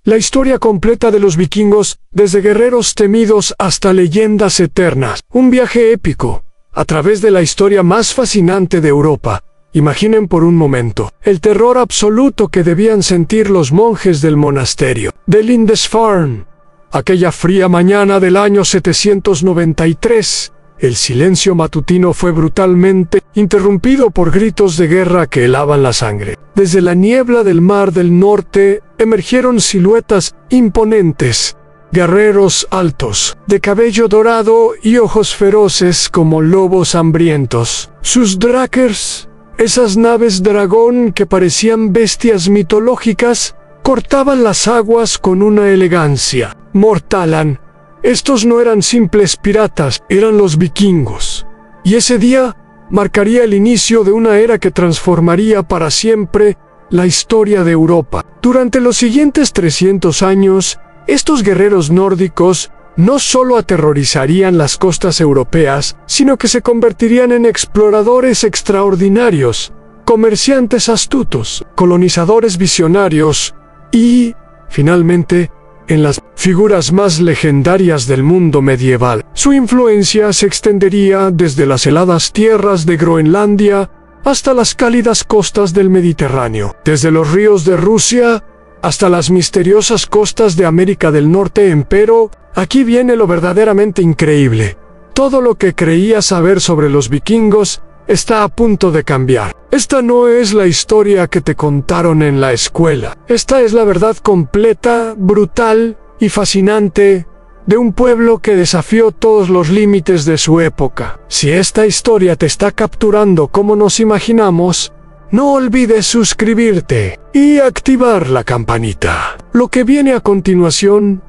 La historia completa de los vikingos, desde guerreros temidos hasta leyendas eternas. Un viaje épico, a través de la historia más fascinante de Europa. Imaginen por un momento el terror absoluto que debían sentir los monjes del monasterio de Lindisfarne. Aquella fría mañana del año 793, el silencio matutino fue brutalmente interrumpido por gritos de guerra que helaban la sangre. Desde la niebla del mar del norte emergieron siluetas imponentes, guerreros altos, de cabello dorado y ojos feroces como lobos hambrientos. Sus drakers, esas naves dragón que parecían bestias mitológicas, cortaban las aguas con una elegancia mortal. Estos no eran simples piratas, eran los vikingos. Y ese día marcaría el inicio de una era que transformaría para siempre la historia de Europa. Durante los siguientes 300 años, estos guerreros nórdicos no solo aterrorizarían las costas europeas, sino que se convertirían en exploradores extraordinarios, comerciantes astutos, colonizadores visionarios y, finalmente, en las figuras más legendarias del mundo medieval. Su influencia se extendería desde las heladas tierras de Groenlandia hasta las cálidas costas del Mediterráneo, desde los ríos de Rusia hasta las misteriosas costas de América del Norte. Empero, aquí viene lo verdaderamente increíble. Todo lo que creías saber sobre los vikingos está a punto de cambiar. Esta no es la historia que te contaron en la escuela. Esta es la verdad completa, brutal y fascinante de un pueblo que desafió todos los límites de su época. Si esta historia te está capturando como nos imaginamos, no olvides suscribirte y activar la campanita. Lo que viene a continuación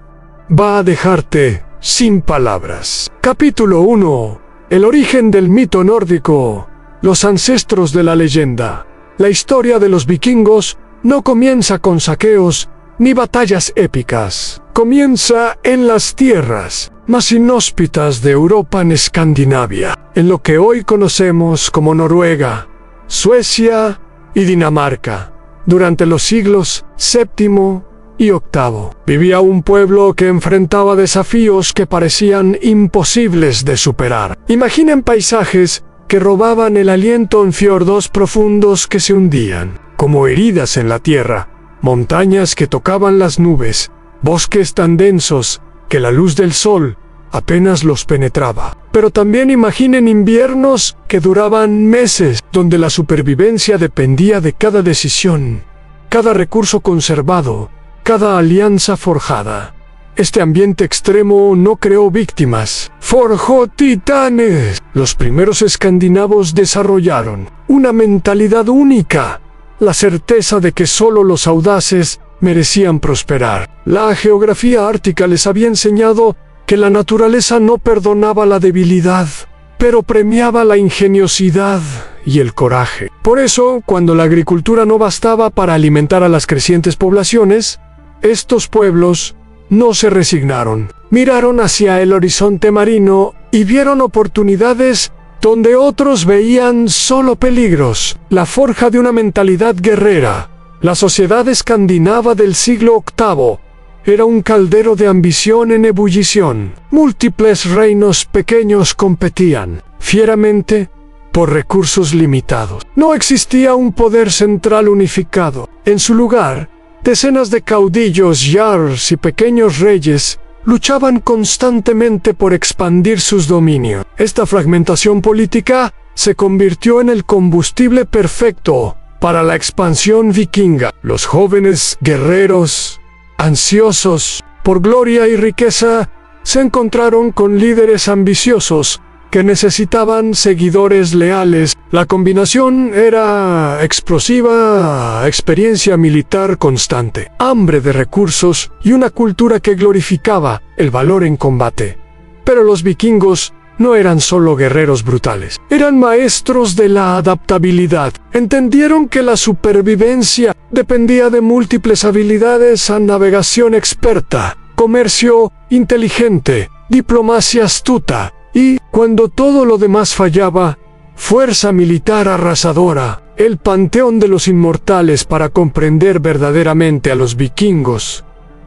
va a dejarte sin palabras. Capítulo 1. El origen del mito nórdico. Los ancestros de la leyenda. La historia de los vikingos no comienza con saqueos ni batallas épicas. Comienza en las tierras más inhóspitas de Europa, en Escandinavia, en lo que hoy conocemos como Noruega, Suecia y Dinamarca. Durante los siglos VII y VIII, vivía un pueblo que enfrentaba desafíos que parecían imposibles de superar. Imaginen paisajes que robaban el aliento en fiordos profundos que se hundían, como heridas en la tierra, montañas que tocaban las nubes, bosques tan densos que la luz del sol apenas los penetraba. Pero también imaginen inviernos que duraban meses, donde la supervivencia dependía de cada decisión, cada recurso conservado, cada alianza forjada. Este ambiente extremo no creó víctimas, forjó titanes. Los primeros escandinavos desarrollaron una mentalidad única, la certeza de que solo los audaces merecían prosperar. La geografía ártica les había enseñado que la naturaleza no perdonaba la debilidad, pero premiaba la ingeniosidad y el coraje. Por eso, cuando la agricultura no bastaba para alimentar a las crecientes poblaciones, estos pueblos no se resignaron. Miraron hacia el horizonte marino y vieron oportunidades donde otros veían solo peligros. La forja de una mentalidad guerrera. La sociedad escandinava del siglo VIII era un caldero de ambición en ebullición. Múltiples reinos pequeños competían fieramente por recursos limitados. No existía un poder central unificado. En su lugar, decenas de caudillos, jarls y pequeños reyes luchaban constantemente por expandir sus dominios. Esta fragmentación política se convirtió en el combustible perfecto para la expansión vikinga. Los jóvenes guerreros, ansiosos por gloria y riqueza, se encontraron con líderes ambiciosos que necesitaban seguidores leales. La combinación era explosiva, experiencia militar constante, hambre de recursos y una cultura que glorificaba el valor en combate. Pero los vikingos no eran solo guerreros brutales, eran maestros de la adaptabilidad. Entendieron que la supervivencia dependía de múltiples habilidades: navegación experta, comercio inteligente, diplomacia astuta y, cuando todo lo demás fallaba, fuerza militar arrasadora. El panteón de los inmortales para comprender verdaderamente a los vikingos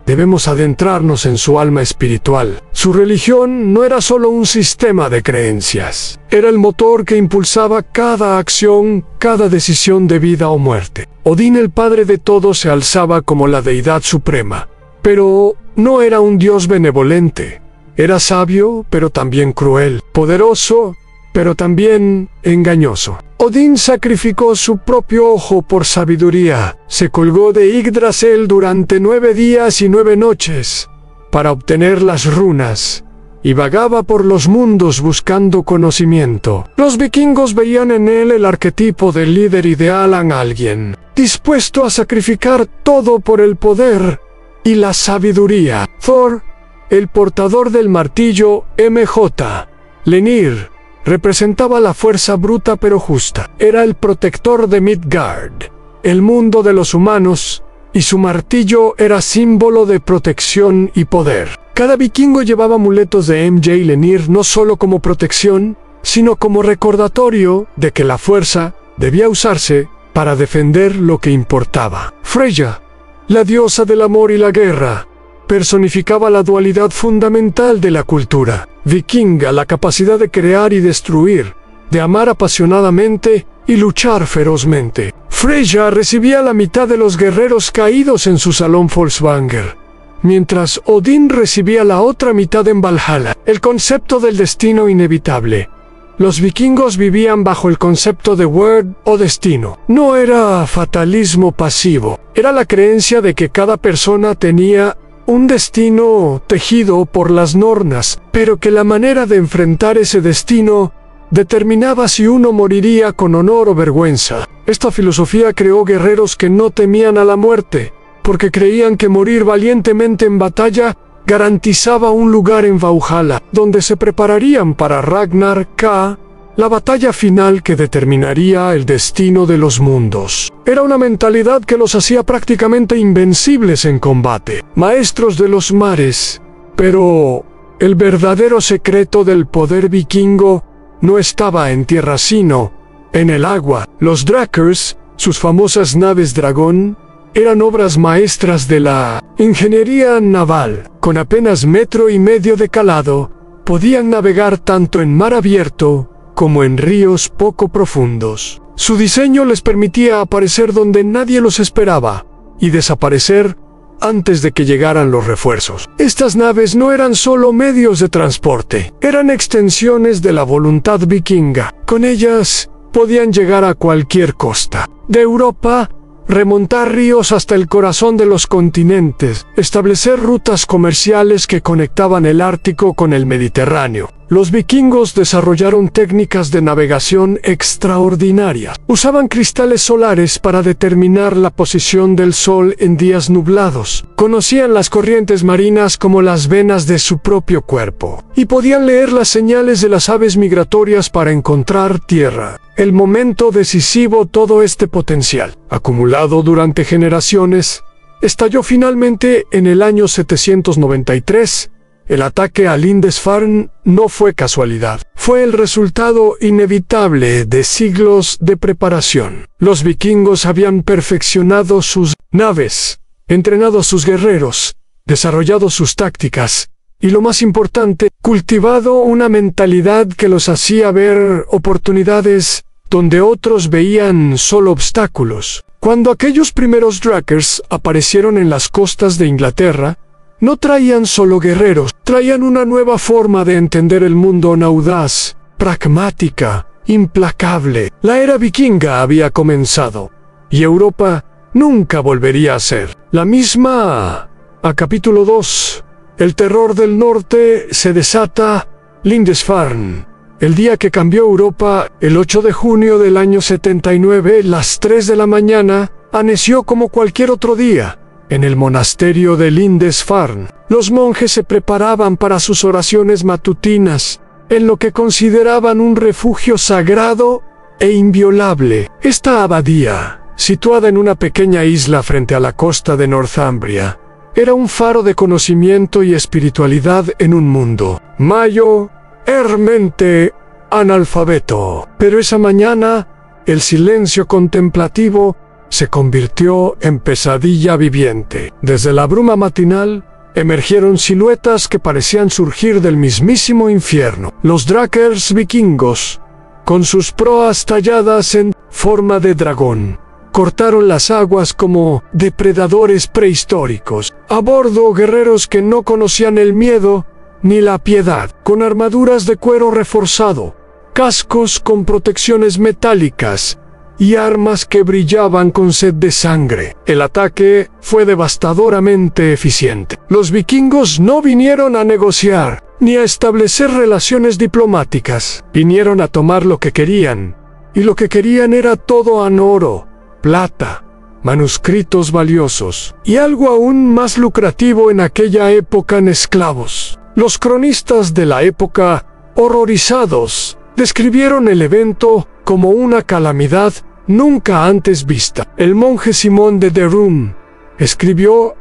debemos adentrarnos en su alma espiritual. Su religión no era solo un sistema de creencias, era el motor que impulsaba cada acción, cada decisión de vida o muerte. Odín, el padre de todos, se alzaba como la deidad suprema, pero no era un dios benevolente. Era sabio, pero también cruel, poderoso, pero también engañoso. Odín sacrificó su propio ojo por sabiduría. Se colgó de Yggdrasil durante 9 días y 9 noches para obtener las runas, y vagaba por los mundos buscando conocimiento. Los vikingos veían en él el arquetipo del líder ideal, en alguien dispuesto a sacrificar todo por el poder y la sabiduría. Thor, el portador del martillo MJ. Lenir representaba la fuerza bruta pero justa. Era el protector de Midgard, el mundo de los humanos, y su martillo era símbolo de protección y poder. Cada vikingo llevaba amuletos de MJ Lenir no solo como protección, sino como recordatorio de que la fuerza debía usarse para defender lo que importaba. Freyja, la diosa del amor y la guerra, personificaba la dualidad fundamental de la cultura vikinga, la capacidad de crear y destruir, de amar apasionadamente y luchar ferozmente. Freyja recibía la mitad de los guerreros caídos en su salón Fólkvanger, mientras Odín recibía la otra mitad en Valhalla. El concepto del destino inevitable. Los vikingos vivían bajo el concepto de Wyrd o destino. No era fatalismo pasivo, era la creencia de que cada persona tenía un destino tejido por las nornas, pero que la manera de enfrentar ese destino determinaba si uno moriría con honor o vergüenza. Esta filosofía creó guerreros que no temían a la muerte, porque creían que morir valientemente en batalla garantizaba un lugar en Valhalla, donde se prepararían para Ragnar K, la batalla final que determinaría el destino de los mundos. Era una mentalidad que los hacía prácticamente invencibles en combate, maestros de los mares. Pero el verdadero secreto del poder vikingo no estaba en tierra sino en el agua. Los Drakers, sus famosas naves dragón, eran obras maestras de la ingeniería naval. Con apenas 1,5 metros de calado, podían navegar tanto en mar abierto como en ríos poco profundos. Su diseño les permitía aparecer donde nadie los esperaba y desaparecer antes de que llegaran los refuerzos. Estas naves no eran solo medios de transporte, eran extensiones de la voluntad vikinga. Con ellas podían llegar a cualquier costa. De Europa, remontar ríos hasta el corazón de los continentes, establecer rutas comerciales que conectaban el Ártico con el Mediterráneo. Los vikingos desarrollaron técnicas de navegación extraordinarias. Usaban cristales solares para determinar la posición del sol en días nublados. Conocían las corrientes marinas como las venas de su propio cuerpo, y podían leer las señales de las aves migratorias para encontrar tierra. El momento decisivo, todo este potencial, acumulado durante generaciones, estalló finalmente en el año 793. El ataque a Lindisfarne no fue casualidad, fue el resultado inevitable de siglos de preparación. Los vikingos habían perfeccionado sus naves, entrenado a sus guerreros, desarrollado sus tácticas, y lo más importante, cultivado una mentalidad que los hacía ver oportunidades donde otros veían solo obstáculos. Cuando aquellos primeros Drakers aparecieron en las costas de Inglaterra, no traían solo guerreros, traían una nueva forma de entender el mundo, audaz, pragmática, implacable. La era vikinga había comenzado, y Europa nunca volvería a ser la misma. A capítulo 2. El terror del norte se desata. Lindisfarne. El día que cambió Europa, el 8 de junio del año 79, las 3 de la mañana, amaneció como cualquier otro día. En el monasterio de Lindisfarne, los monjes se preparaban para sus oraciones matutinas, en lo que consideraban un refugio sagrado e inviolable. Esta abadía, situada en una pequeña isla frente a la costa de Northumbria, era un faro de conocimiento y espiritualidad en un mundo mayormente analfabeto. Pero esa mañana, el silencio contemplativo se convirtió en pesadilla viviente. Desde la bruma matinal, emergieron siluetas que parecían surgir del mismísimo infierno. Los drakers vikingos, con sus proas talladas en forma de dragón, cortaron las aguas como depredadores prehistóricos. A bordo, guerreros que no conocían el miedo ni la piedad, con armaduras de cuero reforzado, cascos con protecciones metálicas y armas que brillaban con sed de sangre. El ataque fue devastadoramente eficiente. Los vikingos no vinieron a negociar ni a establecer relaciones diplomáticas. Vinieron a tomar lo que querían, y lo que querían era todo en oro, plata, manuscritos valiosos y algo aún más lucrativo en aquella época, en esclavos. Los cronistas de la época, horrorizados, describieron el evento como una calamidad nunca antes vista. El monje Simón de Derum escribió: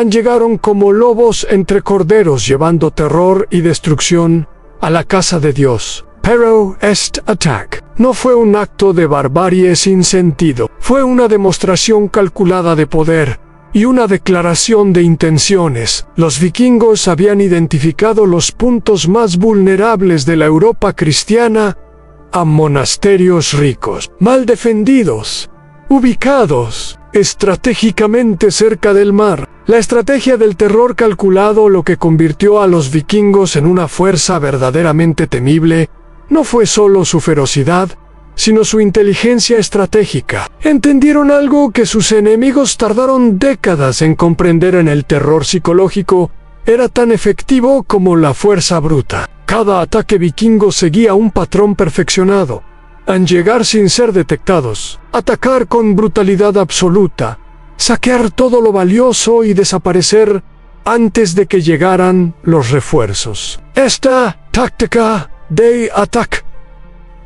llegaron como lobos entre corderos, llevando terror y destrucción a la casa de Dios. Pero este ataque no fue un acto de barbarie sin sentido. Fue una demostración calculada de poder y una declaración de intenciones. Los vikingos habían identificado los puntos más vulnerables de la Europa cristiana, a monasterios ricos, mal defendidos, ubicados estratégicamente cerca del mar. La estrategia del terror calculado, lo que convirtió a los vikingos en una fuerza verdaderamente temible, no fue solo su ferocidad, sino su inteligencia estratégica. Entendieron algo que sus enemigos tardaron décadas en comprender: en el terror psicológico era tan efectivo como la fuerza bruta. Cada ataque vikingo seguía un patrón perfeccionado. Llegar sin ser detectados, atacar con brutalidad absoluta, saquear todo lo valioso y desaparecer antes de que llegaran los refuerzos. Esta táctica de ataque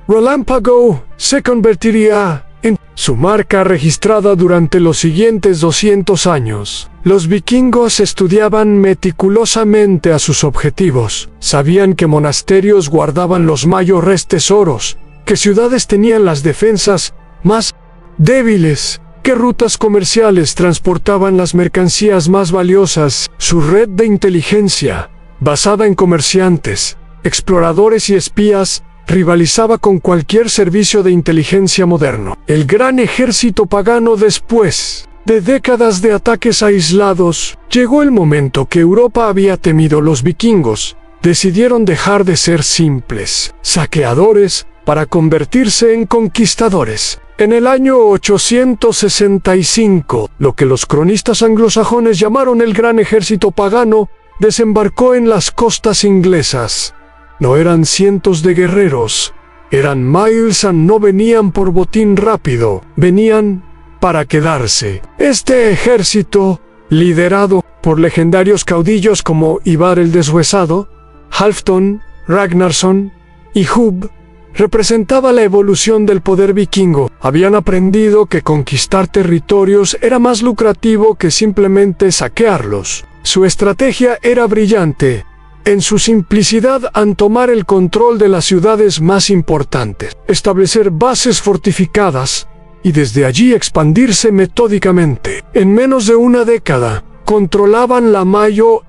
relámpago se convertiría en su marca registrada durante los siguientes 200 años. Los vikingos estudiaban meticulosamente a sus objetivos. Sabían que monasterios guardaban los mayores tesoros, que ciudades tenían las defensas más débiles, que rutas comerciales transportaban las mercancías más valiosas. Su red de inteligencia, basada en comerciantes, exploradores y espías, rivalizaba con cualquier servicio de inteligencia moderno. El gran ejército pagano, después de décadas de ataques aislados, llegó el momento que Europa había temido. Los vikingos decidieron dejar de ser simples saqueadores para convertirse en conquistadores. En el año 865, lo que los cronistas anglosajones llamaron el gran ejército pagano, desembarcó en las costas inglesas. No eran cientos de guerreros, eran miles, y no venían por botín rápido, venían para quedarse. Este ejército, liderado por legendarios caudillos como Ivar el Deshuesado, Halfdan, Ragnarsson y Hub, representaba la evolución del poder vikingo. Habían aprendido que conquistar territorios era más lucrativo que simplemente saquearlos. Su estrategia era brillante en su simplicidad: tomar el control de las ciudades más importantes, establecer bases fortificadas y desde allí expandirse metódicamente. En menos de una década, controlaban la mayor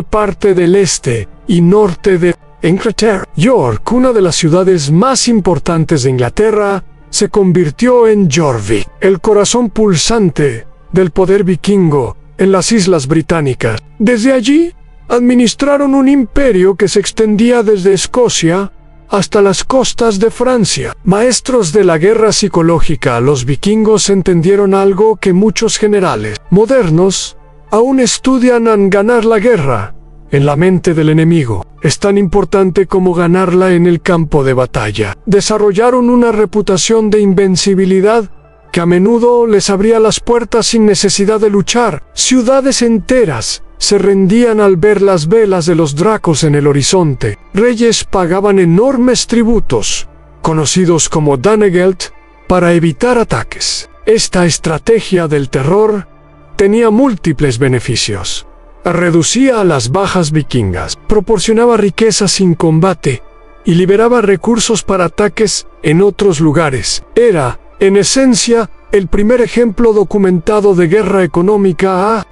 parte del este y norte de Inglaterra. York, una de las ciudades más importantes de Inglaterra, se convirtió en Jorvik, el corazón pulsante del poder vikingo en las Islas Británicas. Desde allí, administraron un imperio que se extendía desde Escocia hasta las costas de Francia. Maestros de la guerra psicológica, los vikingos entendieron algo que muchos generales modernos aún estudian: ganar la guerra en la mente del enemigo es tan importante como ganarla en el campo de batalla. Desarrollaron una reputación de invencibilidad que a menudo les abría las puertas sin necesidad de luchar. Ciudades enteras se rendían al ver las velas de los dracos en el horizonte. Reyes pagaban enormes tributos, conocidos como Danegeld, para evitar ataques. Esta estrategia del terror tenía múltiples beneficios. Reducía a las bajas vikingas, proporcionaba riqueza sin combate y liberaba recursos para ataques en otros lugares. Era, en esencia, el primer ejemplo documentado de guerra económica a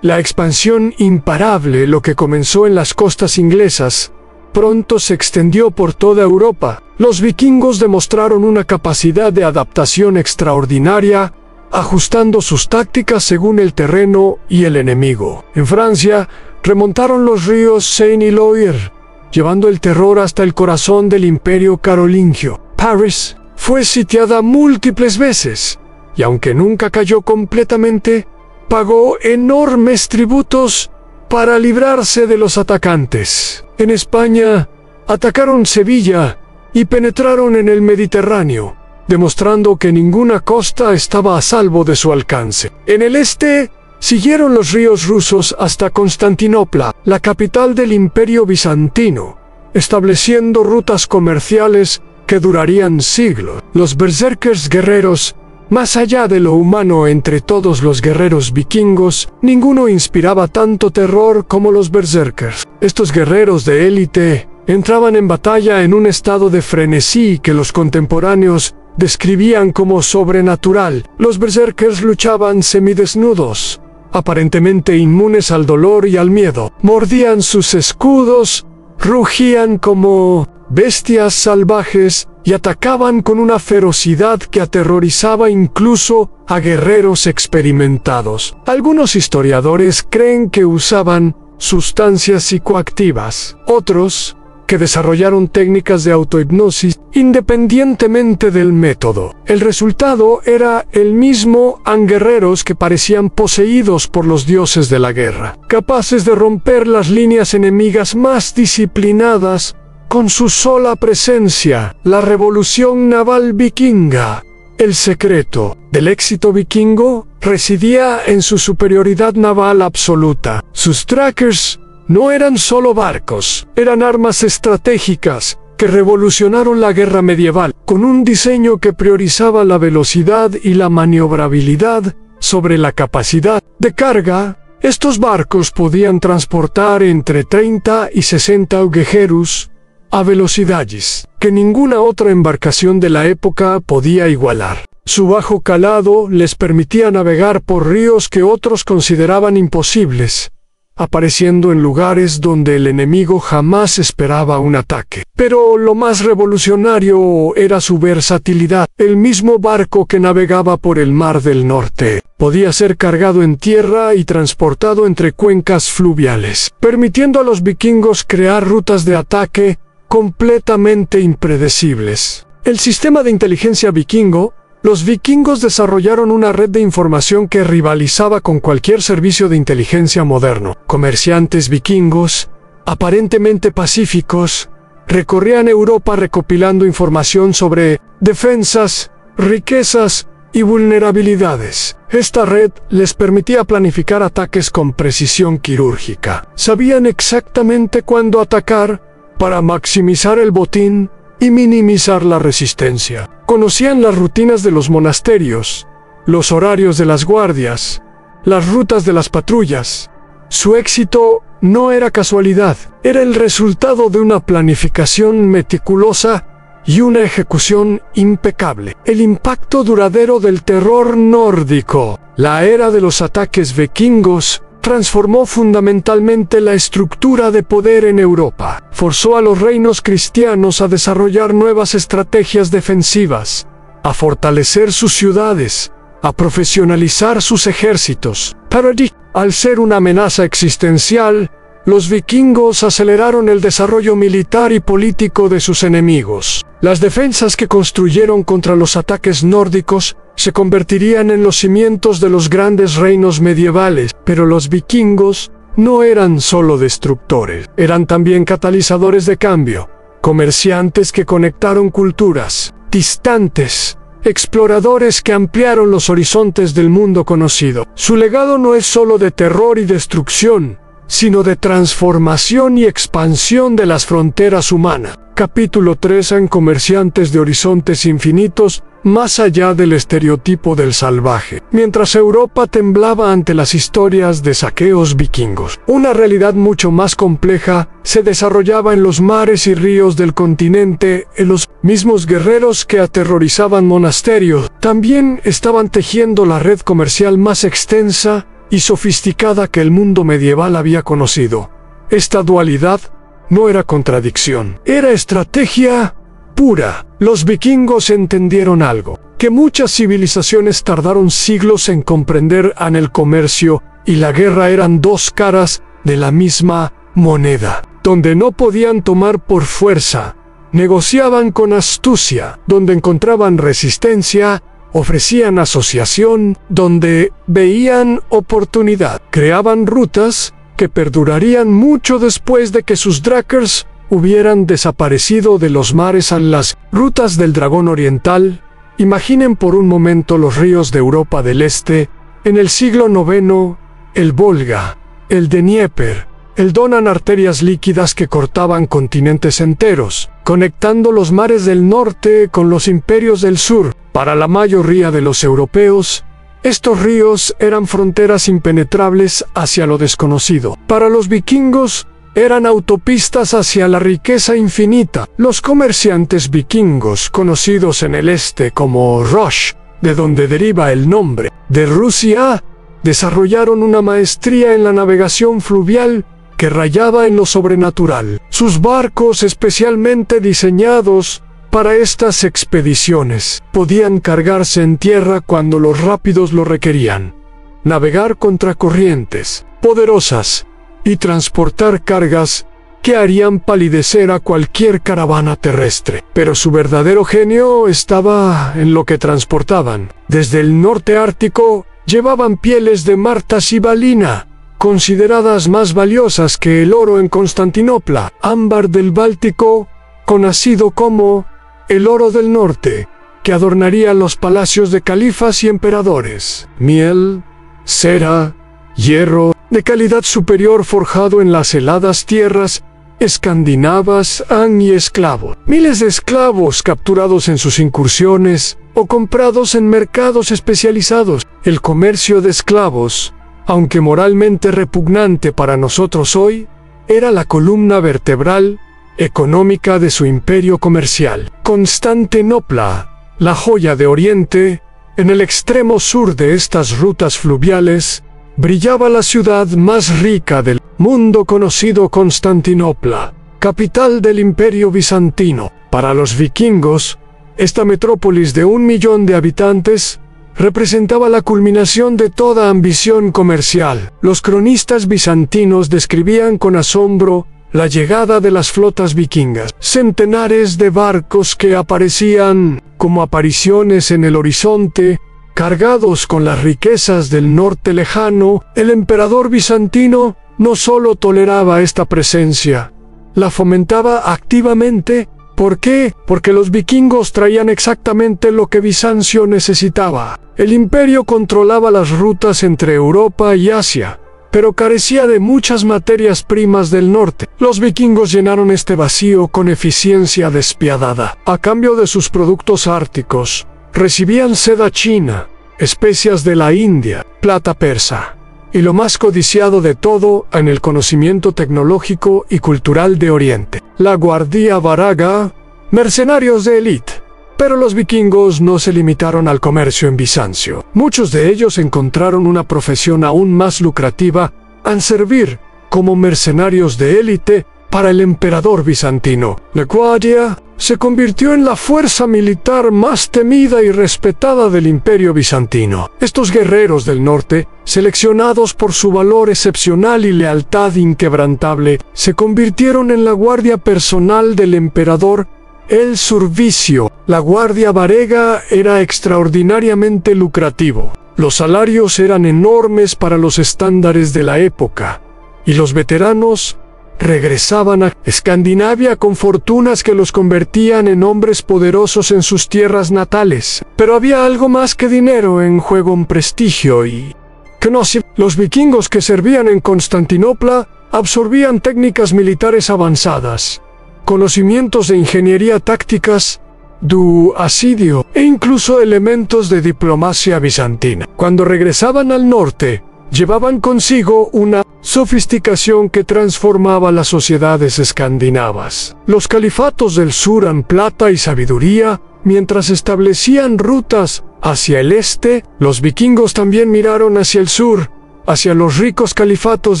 la expansión imparable, lo que comenzó en las costas inglesas, pronto se extendió por toda Europa. Los vikingos demostraron una capacidad de adaptación extraordinaria, ajustando sus tácticas según el terreno y el enemigo. En Francia, remontaron los ríos Seine y Loire, llevando el terror hasta el corazón del imperio carolingio. París fue sitiada múltiples veces, y aunque nunca cayó completamente, pagó enormes tributos para librarse de los atacantes. En España, atacaron Sevilla y penetraron en el Mediterráneo, demostrando que ninguna costa estaba a salvo de su alcance. En el este, siguieron los ríos rusos hasta Constantinopla, la capital del Imperio Bizantino, estableciendo rutas comerciales que durarían siglos. Los berserkers guerreros, más allá de lo humano entre todos los guerreros vikingos, ninguno inspiraba tanto terror como los berserkers. Estos guerreros de élite entraban en batalla en un estado de frenesí que los contemporáneos describían como sobrenatural. Los berserkers luchaban semidesnudos, aparentemente inmunes al dolor y al miedo. Mordían sus escudos, rugían como bestias salvajes y atacaban con una ferocidad que aterrorizaba incluso a guerreros experimentados. Algunos historiadores creen que usaban sustancias psicoactivas. Otros, que desarrollaron técnicas de autohipnosis independientemente del método. El resultado era el mismo: guerreros que parecían poseídos por los dioses de la guerra, capaces de romper las líneas enemigas más disciplinadas con su sola presencia. La revolución naval vikinga. El secreto del éxito vikingo residía en su superioridad naval absoluta. Sus trackers no eran solo barcos, eran armas estratégicas que revolucionaron la guerra medieval, con un diseño que priorizaba la velocidad y la maniobrabilidad sobre la capacidad de carga. Estos barcos podían transportar entre 30 y 60 viajeros a velocidades que ninguna otra embarcación de la época podía igualar. Su bajo calado les permitía navegar por ríos que otros consideraban imposibles, apareciendo en lugares donde el enemigo jamás esperaba un ataque. Pero lo más revolucionario era su versatilidad. El mismo barco que navegaba por el Mar del Norte podía ser cargado en tierra y transportado entre cuencas fluviales, permitiendo a los vikingos crear rutas de ataque completamente impredecibles. El sistema de inteligencia vikingo. Los vikingos desarrollaron una red de información que rivalizaba con cualquier servicio de inteligencia moderno. Comerciantes vikingos, aparentemente pacíficos, recorrían Europa recopilando información sobre defensas, riquezas y vulnerabilidades. Esta red les permitía planificar ataques con precisión quirúrgica. Sabían exactamente cuándo atacar para maximizar el botín y minimizar la resistencia. Conocían las rutinas de los monasterios, los horarios de las guardias, las rutas de las patrullas. Su éxito no era casualidad, era el resultado de una planificación meticulosa y una ejecución impecable. El impacto duradero del terror nórdico. La era de los ataques vikingos transformó fundamentalmente la estructura de poder en Europa. Forzó a los reinos cristianos a desarrollar nuevas estrategias defensivas, a fortalecer sus ciudades, a profesionalizar sus ejércitos. Pero al ser una amenaza existencial, los vikingos aceleraron el desarrollo militar y político de sus enemigos. Las defensas que construyeron contra los ataques nórdicos se convertirían en los cimientos de los grandes reinos medievales, pero los vikingos no eran solo destructores, eran también catalizadores de cambio, comerciantes que conectaron culturas distantes, exploradores que ampliaron los horizontes del mundo conocido. Su legado no es solo de terror y destrucción, sino de transformación y expansión de las fronteras humanas. Capítulo 3. En Comerciantes de Horizontes Infinitos. más allá del estereotipo del salvaje. Mientras Europa temblaba ante las historias de saqueos vikingos, una realidad mucho más compleja se desarrollaba en los mares y ríos del continente. En los mismos guerreros que aterrorizaban monasterios también estaban tejiendo la red comercial más extensa y sofisticada que el mundo medieval había conocido. Esta dualidad no era contradicción, era estrategia pura. Los vikingos entendieron algo que muchas civilizaciones tardaron siglos en comprender: en el comercio y la guerra eran dos caras de la misma moneda. Donde no podían tomar por fuerza, negociaban con astucia. Donde encontraban resistencia, ofrecían asociación. Donde veían oportunidad, creaban rutas que perdurarían mucho después de que sus drakers hubieran desaparecido de los mares. En las rutas del dragón oriental, imaginen por un momento los ríos de Europa del Este. En el siglo IX, el Volga, el Dnieper, el Don eran arterias líquidas que cortaban continentes enteros, conectando los mares del norte con los imperios del sur. Para la mayoría de los europeos, estos ríos eran fronteras impenetrables hacia lo desconocido. Para los vikingos, eran autopistas hacia la riqueza infinita. Los comerciantes vikingos, conocidos en el este como Rosh, de donde deriva el nombre de Rusia, desarrollaron una maestría en la navegación fluvial que rayaba en lo sobrenatural. Sus barcos, especialmente diseñados para estas expediciones, podían cargarse en tierra cuando los rápidos lo requerían, navegar contra corrientes poderosas y transportar cargas que harían palidecer a cualquier caravana terrestre. Pero su verdadero genio estaba en lo que transportaban. Desde el norte ártico llevaban pieles de marta sibalina, consideradas más valiosas que el oro en Constantinopla; ámbar del Báltico, conocido como el oro del norte, que adornaría los palacios de califas y emperadores; miel, cera, hierro de calidad superior forjado en las heladas tierras escandinavas; y esclavos. Miles de esclavos capturados en sus incursiones o comprados en mercados especializados. El comercio de esclavos, aunque moralmente repugnante para nosotros hoy, era la columna vertebral económica de su imperio comercial. Constantinopla, la joya de Oriente, en el extremo sur de estas rutas fluviales, brillaba la ciudad más rica del mundo conocido: Constantinopla, capital del Imperio Bizantino. Para los vikingos, esta metrópolis de 1 millón de habitantes representaba la culminación de toda ambición comercial. Los cronistas bizantinos describían con asombro la llegada de las flotas vikingas. Centenares de barcos que aparecían como apariciones en el horizonte, cargados con las riquezas del norte lejano. El emperador bizantino no solo toleraba esta presencia, la fomentaba activamente. ¿Por qué? Porque los vikingos traían exactamente lo que Bizancio necesitaba. El imperio controlaba las rutas entre Europa y Asia, pero carecía de muchas materias primas del norte. Los vikingos llenaron este vacío con eficiencia despiadada. A cambio de sus productos árticos, recibían seda china, especias de la India, plata persa, y lo más codiciado de todo, en el conocimiento tecnológico y cultural de Oriente: la guardia varaga, mercenarios de élite. Pero los vikingos no se limitaron al comercio en Bizancio. Muchos de ellos encontraron una profesión aún más lucrativa al servir como mercenarios de élite para el emperador bizantino. La guardia se convirtió en la fuerza militar más temida y respetada del imperio bizantino. Estos guerreros del norte, seleccionados por su valor excepcional y lealtad inquebrantable, se convirtieron en la guardia personal del emperador. El servicio, la guardia varega, era extraordinariamente lucrativo. Los salarios eran enormes para los estándares de la época, y los veteranos regresaban a Escandinavia con fortunas que los convertían en hombres poderosos en sus tierras natales. Pero había algo más que dinero en juego: un prestigio y conocimiento. Los vikingos que servían en Constantinopla absorbían técnicas militares avanzadas, conocimientos de ingeniería tácticas du asidio e incluso elementos de diplomacia bizantina. Cuando regresaban al norte, llevaban consigo una sofisticación que transformaba las sociedades escandinavas. Los califatos del sur eran plata y sabiduría, mientras establecían rutas hacia el este. Los vikingos también miraron hacia el sur, hacia los ricos califatos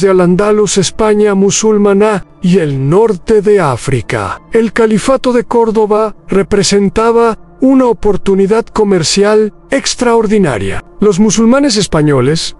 de Al-Ándalus, España musulmana y el norte de África. El califato de Córdoba representaba una oportunidad comercial extraordinaria. Los musulmanes españoles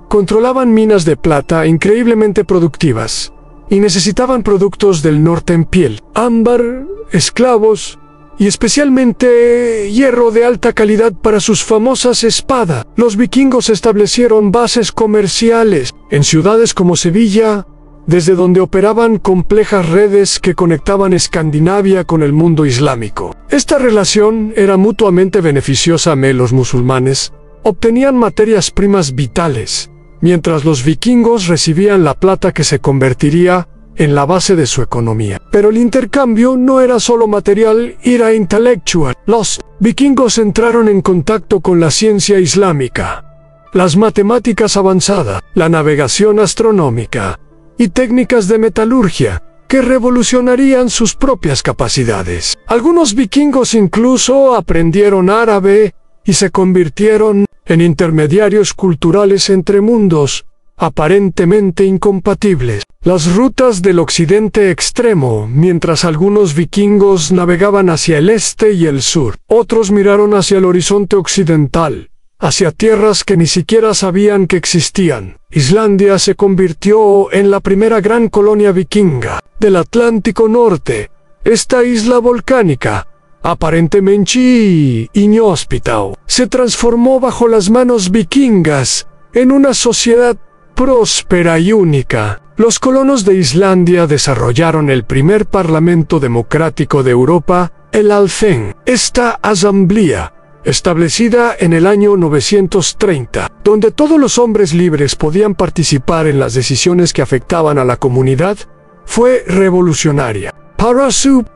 controlaban minas de plata increíblemente productivas y necesitaban productos del norte en piel, ámbar, esclavos y especialmente hierro de alta calidad para sus famosas espadas. Los vikingos establecieron bases comerciales en ciudades como Sevilla, desde donde operaban complejas redes que conectaban Escandinavia con el mundo islámico. Esta relación era mutuamente beneficiosa. Los musulmanes obtenían materias primas vitales, mientras los vikingos recibían la plata que se convertiría en la base de su economía. Pero el intercambio no era solo material, era intelectual. Los vikingos entraron en contacto con la ciencia islámica, las matemáticas avanzadas, la navegación astronómica y técnicas de metalurgia que revolucionarían sus propias capacidades. Algunos vikingos incluso aprendieron árabe y se convirtieron en intermediarios culturales entre mundos aparentemente incompatibles. Las rutas del occidente extremo, mientras algunos vikingos navegaban hacia el este y el sur, otros miraron hacia el horizonte occidental, hacia tierras que ni siquiera sabían que existían. Islandia se convirtió en la primera gran colonia vikinga del Atlántico Norte. Esta isla volcánica, aparentemente inhóspita, se transformó bajo las manos vikingas en una sociedad próspera y única. Los colonos de Islandia desarrollaron el primer parlamento democrático de Europa, el Alþing. Esta asamblea, establecida en el año 930, donde todos los hombres libres podían participar en las decisiones que afectaban a la comunidad, fue revolucionaria.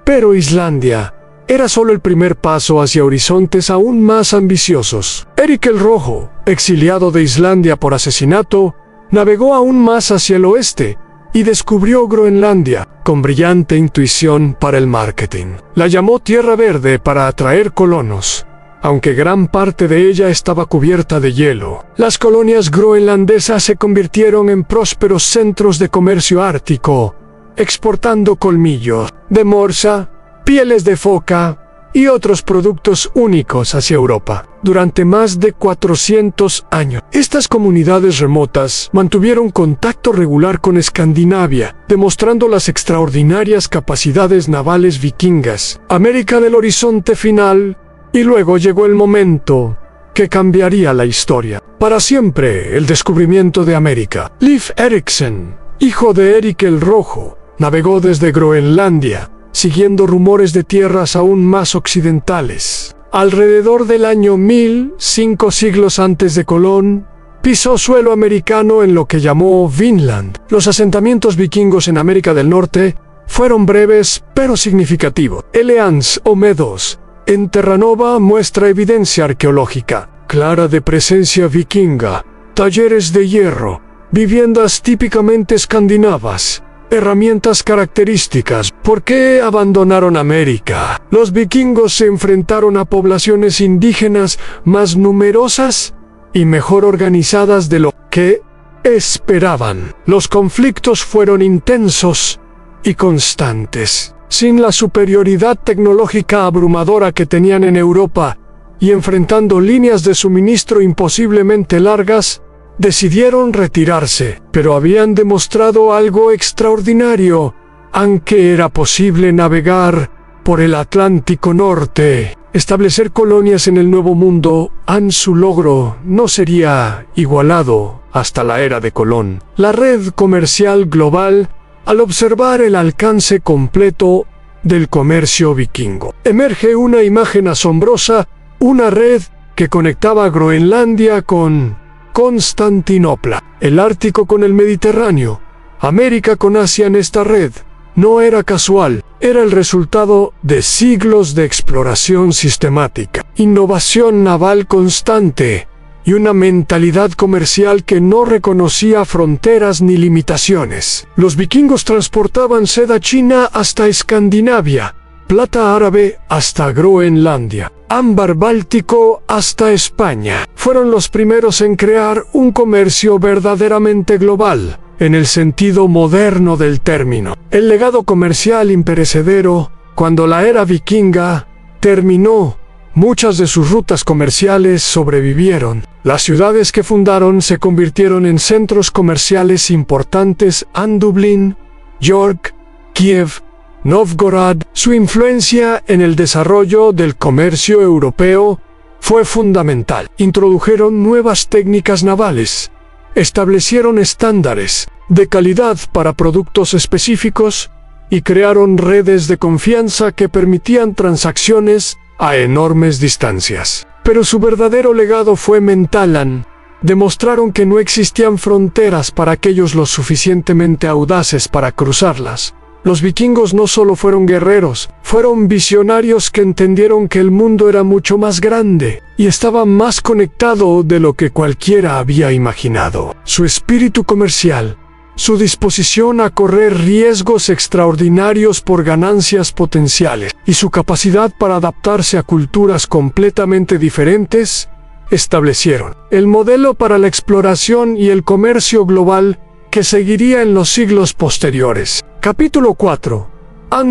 Pero Islandia era solo el primer paso hacia horizontes aún más ambiciosos. Eric el Rojo, exiliado de Islandia por asesinato, navegó aún más hacia el oeste y descubrió Groenlandia con brillante intuición para el marketing. La llamó Tierra Verde para atraer colonos, aunque gran parte de ella estaba cubierta de hielo. Las colonias groenlandesas se convirtieron en prósperos centros de comercio ártico, exportando colmillos de morsa, pieles de foca y otros productos únicos hacia Europa. Durante más de 400 años, estas comunidades remotas mantuvieron contacto regular con Escandinavia, demostrando las extraordinarias capacidades navales vikingas. América del horizonte final, y luego llegó el momento que cambiaría la historia. Para siempre, el descubrimiento de América. Leif Erikson, hijo de Eric el Rojo, navegó desde Groenlandia, siguiendo rumores de tierras aún más occidentales. Alrededor del año 1000, 5 siglos antes de Colón, pisó suelo americano en lo que llamó Vinland. Los asentamientos vikingos en América del Norte fueron breves pero significativos. Eleans o Medos, en Terranova, muestra evidencia arqueológica clara de presencia vikinga, talleres de hierro, viviendas típicamente escandinavas, herramientas características. ¿Por qué abandonaron América? Los vikingos se enfrentaron a poblaciones indígenas más numerosas y mejor organizadas de lo que esperaban. Los conflictos fueron intensos y constantes. Sin la superioridad tecnológica abrumadora que tenían en Europa y enfrentando líneas de suministro imposiblemente largas, decidieron retirarse, pero habían demostrado algo extraordinario, aunque era posible navegar por el Atlántico Norte. Establecer colonias en el Nuevo Mundo, su logro no sería igualado hasta la era de Colón. La red comercial global, al observar el alcance completo del comercio vikingo, emerge una imagen asombrosa, una red que conectaba Groenlandia con Constantinopla, el Ártico con el Mediterráneo, América con Asia en esta red. no era casual, era el resultado de siglos de exploración sistemática, innovación naval constante y una mentalidad comercial que no reconocía fronteras ni limitaciones. Los vikingos transportaban seda china hasta Escandinavia, plata árabe hasta Groenlandia, ámbar báltico hasta España. Fueron los primeros en crear un comercio verdaderamente global, en el sentido moderno del término. El legado comercial imperecedero, cuando la era vikinga terminó, muchas de sus rutas comerciales sobrevivieron. Las ciudades que fundaron se convirtieron en centros comerciales importantes en Dublín, York, Kiev, Novgorod. Su influencia en el desarrollo del comercio europeo fue fundamental. Introdujeron nuevas técnicas navales, establecieron estándares de calidad para productos específicos y crearon redes de confianza que permitían transacciones a enormes distancias. Pero su verdadero legado fue mental. Demostraron que no existían fronteras para aquellos lo suficientemente audaces para cruzarlas. Los vikingos no solo fueron guerreros, fueron visionarios que entendieron que el mundo era mucho más grande y estaba más conectado de lo que cualquiera había imaginado. Su espíritu comercial, su disposición a correr riesgos extraordinarios por ganancias potenciales y su capacidad para adaptarse a culturas completamente diferentes, establecieron el modelo para la exploración y el comercio global que seguiría en los siglos posteriores. Capítulo 4.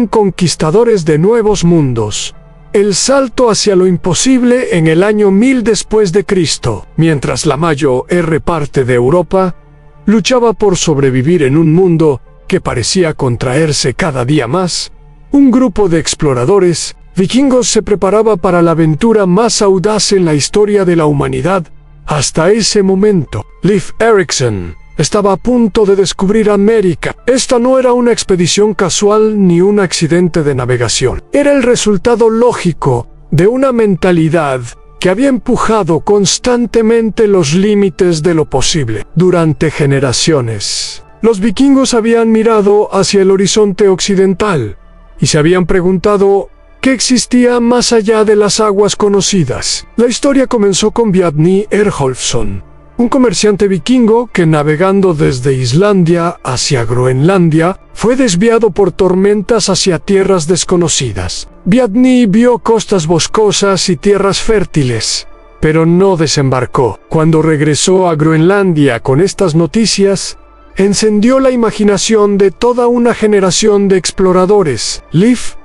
Conquistadores de nuevos mundos. El salto hacia lo imposible en el año 1000 después de Cristo. Mientras la mayor parte de Europa luchaba por sobrevivir en un mundo que parecía contraerse cada día más, un grupo de exploradores vikingos se preparaba para la aventura más audaz en la historia de la humanidad hasta ese momento. Leif Erikson estaba a punto de descubrir América. Esta no era una expedición casual ni un accidente de navegación. Era el resultado lógico de una mentalidad que había empujado constantemente los límites de lo posible durante generaciones. Los vikingos habían mirado hacia el horizonte occidental y se habían preguntado ¿qué existía más allá de las aguas conocidas? La historia comenzó con Bjarni Erjolfsson, un comerciante vikingo que navegando desde Islandia hacia Groenlandia fue desviado por tormentas hacia tierras desconocidas. Bjarni vio costas boscosas y tierras fértiles, pero no desembarcó. Cuando regresó a Groenlandia con estas noticias, encendió la imaginación de toda una generación de exploradores. Leif,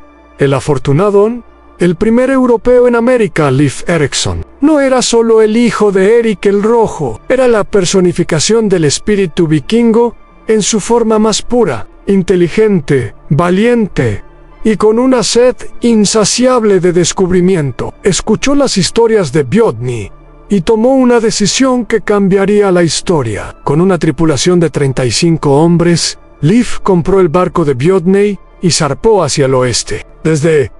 el afortunado, el primer europeo en América, Leif Erikson, no era solo el hijo de Eric el Rojo, era la personificación del espíritu vikingo en su forma más pura, inteligente, valiente y con una sed insaciable de descubrimiento. Escuchó las historias de Bjarni y tomó una decisión que cambiaría la historia. Con una tripulación de 35 hombres, Leif compró el barco de Bjarni y zarpó hacia el oeste. Desde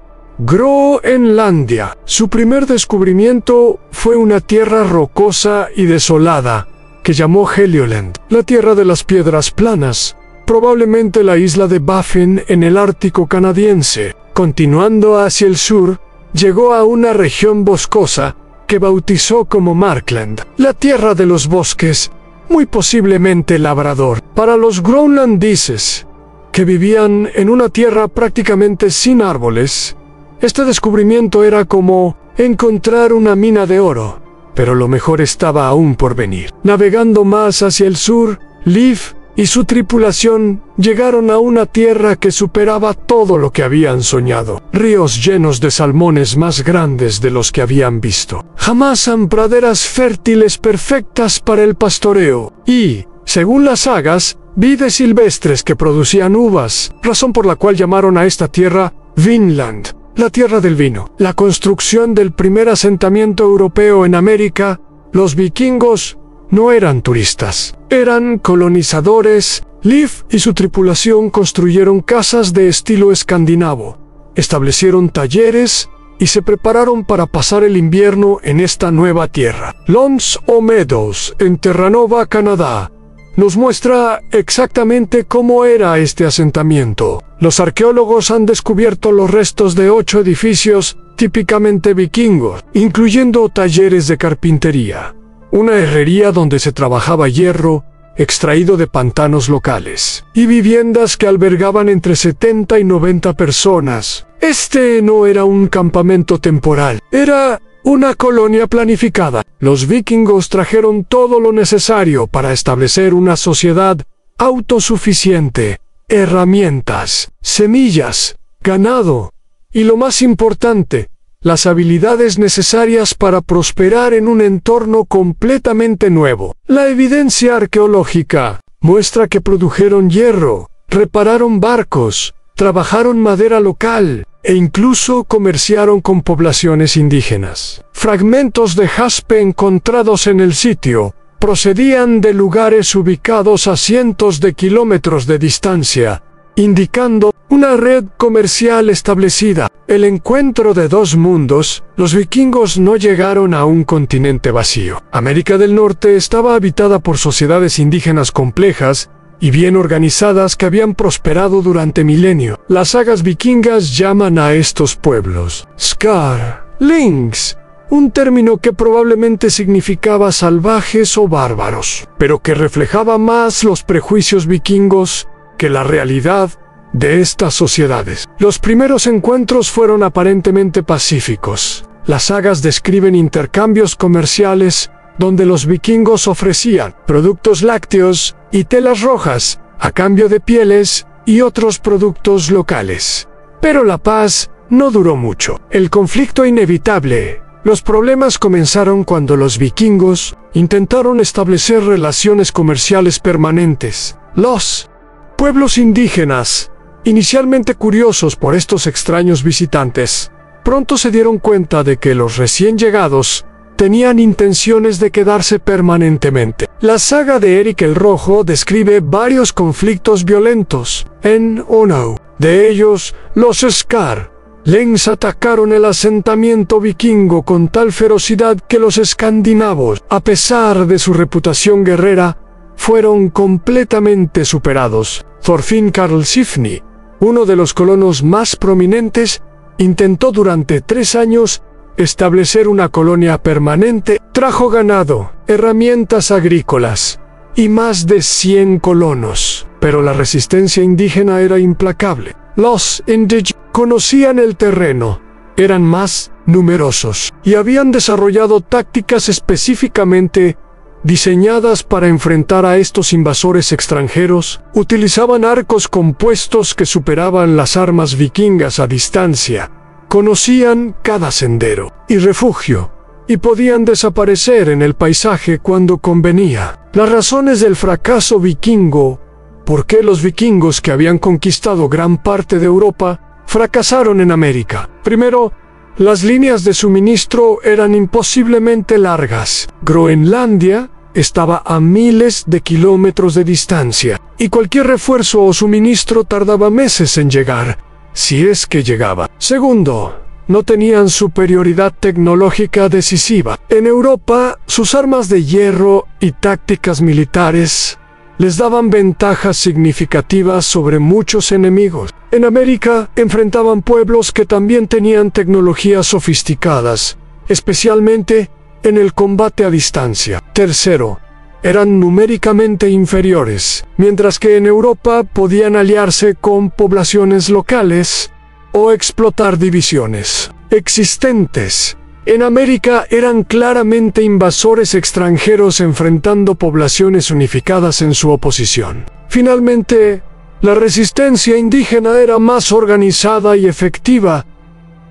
Groenlandia, su primer descubrimiento fue una tierra rocosa y desolada que llamó Helioland, la tierra de las piedras planas, probablemente la isla de Baffin en el Ártico canadiense. Continuando hacia el sur, llegó a una región boscosa que bautizó como Markland, la tierra de los bosques, muy posiblemente labrador. Para los groenlandeses, que vivían en una tierra prácticamente sin árboles, este descubrimiento era como encontrar una mina de oro, pero lo mejor estaba aún por venir. Navegando más hacia el sur, Leif y su tripulación llegaron a una tierra que superaba todo lo que habían soñado. Ríos llenos de salmones más grandes de los que habían visto. Jamás han praderas fértiles perfectas para el pastoreo. Y, según las sagas, vides silvestres que producían uvas, razón por la cual llamaron a esta tierra Vinland, la tierra del vino. La construcción del primer asentamiento europeo en América, los vikingos no eran turistas, eran colonizadores. Leif y su tripulación construyeron casas de estilo escandinavo, establecieron talleres y se prepararon para pasar el invierno en esta nueva tierra. Lons o Meadows, en Terranova, Canadá, nos muestra exactamente cómo era este asentamiento. Los arqueólogos han descubierto los restos de 8 edificios típicamente vikingos, incluyendo talleres de carpintería, una herrería donde se trabajaba hierro extraído de pantanos locales, y viviendas que albergaban entre 70 y 90 personas. Este no era un campamento temporal, era una colonia planificada. Los vikingos trajeron todo lo necesario para establecer una sociedad autosuficiente: herramientas, semillas, ganado y, lo más importante, las habilidades necesarias para prosperar en un entorno completamente nuevo. La evidencia arqueológica muestra que produjeron hierro, repararon barcos, trabajaron madera local e incluso comerciaron con poblaciones indígenas. Fragmentos de jaspe encontrados en el sitio procedían de lugares ubicados a cientos de kilómetros de distancia, indicando una red comercial establecida. El encuentro de dos mundos. Los vikingos no llegaron a un continente vacío. América del Norte estaba habitada por sociedades indígenas complejas y bien organizadas que habían prosperado durante milenios. Las sagas vikingas llaman a estos pueblos Skarlings, un término que probablemente significaba salvajes o bárbaros, pero que reflejaba más los prejuicios vikingos que la realidad de estas sociedades. Los primeros encuentros fueron aparentemente pacíficos. Las sagas describen intercambios comerciales donde los vikingos ofrecían productos lácteos y telas rojas a cambio de pieles y otros productos locales. Pero la paz no duró mucho. El conflicto inevitable. Los problemas comenzaron cuando los vikingos intentaron establecer relaciones comerciales permanentes. Los pueblos indígenas, inicialmente curiosos por estos extraños visitantes, pronto se dieron cuenta de que los recién llegados tenían intenciones de quedarse permanentemente. La saga de Eric el Rojo describe varios conflictos violentos en uno de ellos. Los Skarlings atacaron el asentamiento vikingo con tal ferocidad que los escandinavos, a pesar de su reputación guerrera, fueron completamente superados. Thorfinn Karlsefni, uno de los colonos más prominentes, intentó durante 3 años establecer una colonia permanente. Trajo ganado, herramientas agrícolas y más de 100 colonos, pero la resistencia indígena era implacable. Los indígenas conocían el terreno, eran más numerosos y habían desarrollado tácticas específicamente diseñadas para enfrentar a estos invasores extranjeros. Utilizaban arcos compuestos que superaban las armas vikingas a distancia. Conocían cada sendero y refugio, y podían desaparecer en el paisaje cuando convenía. Las razones del fracaso vikingo. ¿Por qué los vikingos, que habían conquistado gran parte de Europa, fracasaron en América? Primero, las líneas de suministro eran imposiblemente largas. Groenlandia estaba a miles de kilómetros de distancia, y cualquier refuerzo o suministro tardaba meses en llegar, si es que llegaba. Segundo, no tenían superioridad tecnológica decisiva. En Europa, sus armas de hierro y tácticas militares les daban ventajas significativas sobre muchos enemigos. En América, enfrentaban pueblos que también tenían tecnologías sofisticadas, especialmente en el combate a distancia. Tercero, eran numéricamente inferiores, mientras que en Europa podían aliarse con poblaciones locales o explotar divisiones existentes. En América eran claramente invasores extranjeros enfrentando poblaciones unificadas en su oposición. Finalmente, la resistencia indígena era más organizada y efectiva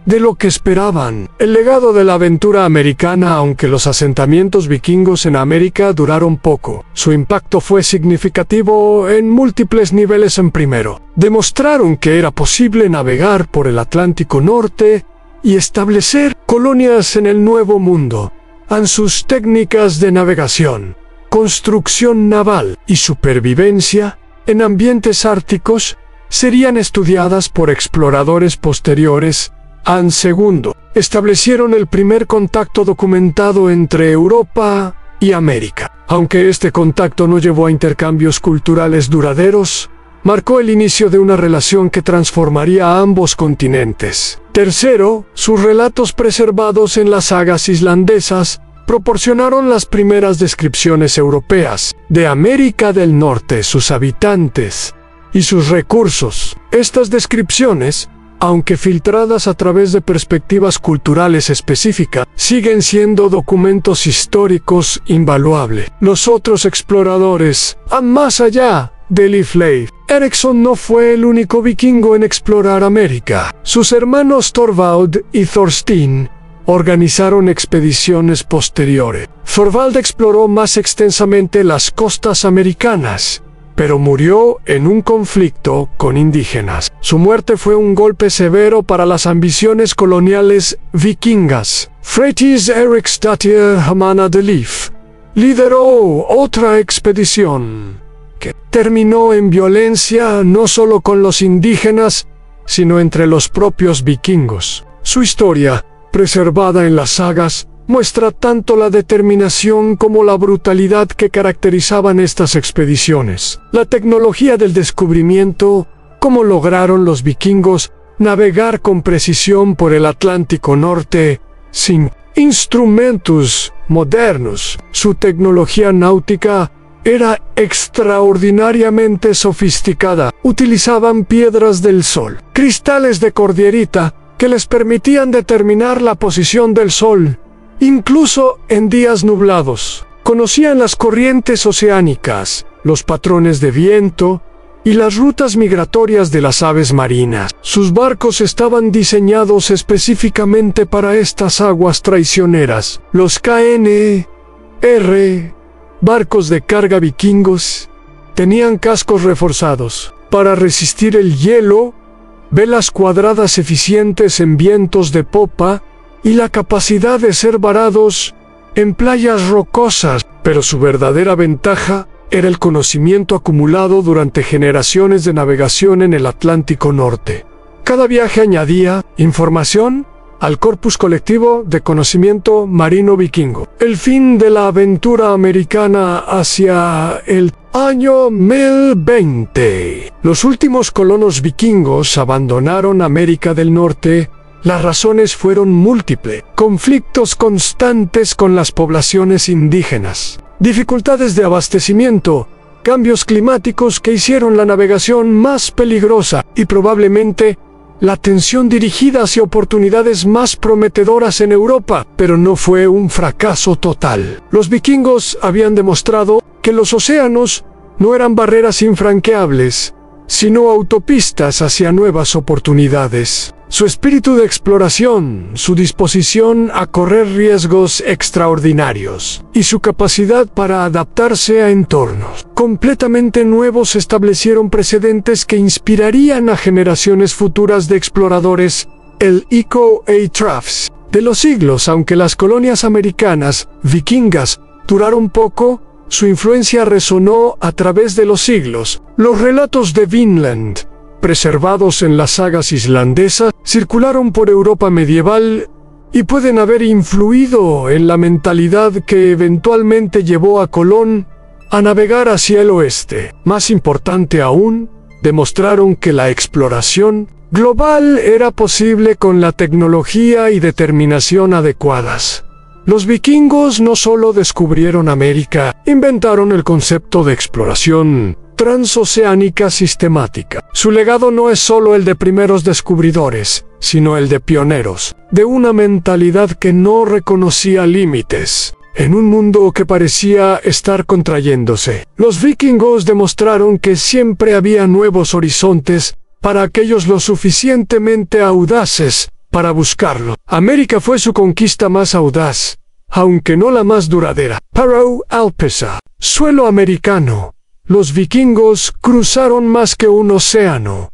de lo que esperaban. El legado de la aventura americana. Aunque los asentamientos vikingos en América duraron poco, su impacto fue significativo en múltiples niveles. En primero, demostraron que era posible navegar por el Atlántico Norte y establecer colonias en el Nuevo Mundo. En sus técnicas de navegación, construcción naval y supervivencia en ambientes árticos serían estudiadas por exploradores posteriores. En segundo, establecieron el primer contacto documentado entre Europa y América. Aunque este contacto no llevó a intercambios culturales duraderos, marcó el inicio de una relación que transformaría a ambos continentes. Tercero, sus relatos preservados en las sagas islandesas proporcionaron las primeras descripciones europeas de América del Norte, sus habitantes y sus recursos. Estas descripciones, aunque filtradas a través de perspectivas culturales específicas, siguen siendo documentos históricos invaluables. Los otros exploradores, más allá de Leif Erikson, no fue el único vikingo en explorar América. Sus hermanos Thorvald y Thorstein organizaron expediciones posteriores. Thorvald exploró más extensamente las costas americanas, pero murió en un conflicto con indígenas. Su muerte fue un golpe severo para las ambiciones coloniales vikingas. Freydís Eriksdóttir Hamana de Leif lideró otra expedición que terminó en violencia no solo con los indígenas, sino entre los propios vikingos. Su historia, preservada en las sagas, muestra tanto la determinación como la brutalidad que caracterizaban estas expediciones. La tecnología del descubrimiento, cómo lograron los vikingos navegar con precisión por el Atlántico Norte sin instrumentos modernos. Su tecnología náutica era extraordinariamente sofisticada. Utilizaban piedras del sol, cristales de cordierita, que les permitían determinar la posición del sol, incluso en días nublados. Conocían las corrientes oceánicas, los patrones de viento y las rutas migratorias de las aves marinas. Sus barcos estaban diseñados específicamente para estas aguas traicioneras. Los KNR, barcos de carga vikingos, tenían cascos reforzados para resistir el hielo, velas cuadradas eficientes en vientos de popa y la capacidad de ser varados en playas rocosas, pero su verdadera ventaja era el conocimiento acumulado durante generaciones de navegación en el Atlántico Norte. Cada viaje añadía información al corpus colectivo de conocimiento marino vikingo. El fin de la aventura americana hacia el año 1020. Los últimos colonos vikingos abandonaron América del Norte. Las razones fueron múltiples: conflictos constantes con las poblaciones indígenas, dificultades de abastecimiento, cambios climáticos que hicieron la navegación más peligrosa y probablemente la atención dirigida hacia oportunidades más prometedoras en Europa, pero no fue un fracaso total. Los vikingos habían demostrado que los océanos no eran barreras infranqueables, sino autopistas hacia nuevas oportunidades. Su espíritu de exploración, su disposición a correr riesgos extraordinarios y su capacidad para adaptarse a entornos completamente nuevos establecieron precedentes que inspirarían a generaciones futuras de exploradores. El Eco Trafs de los siglos. Aunque las colonias americanas vikingas duraron poco, su influencia resonó a través de los siglos. Los relatos de Vinland, preservados en las sagas islandesas, circularon por Europa medieval y pueden haber influido en la mentalidad que eventualmente llevó a Colón a navegar hacia el oeste. Más importante aún, demostraron que la exploración global era posible con la tecnología y determinación adecuadas. Los vikingos no solo descubrieron América, inventaron el concepto de exploración transoceánica sistemática. Su legado no es solo el de primeros descubridores, sino el de pioneros, de una mentalidad que no reconocía límites. En un mundo que parecía estar contrayéndose, los vikingos demostraron que siempre había nuevos horizontes para aquellos lo suficientemente audaces para buscarlo. América fue su conquista más audaz, aunque no la más duradera. Paro Alpesa, suelo americano. Los vikingos cruzaron más que un océano.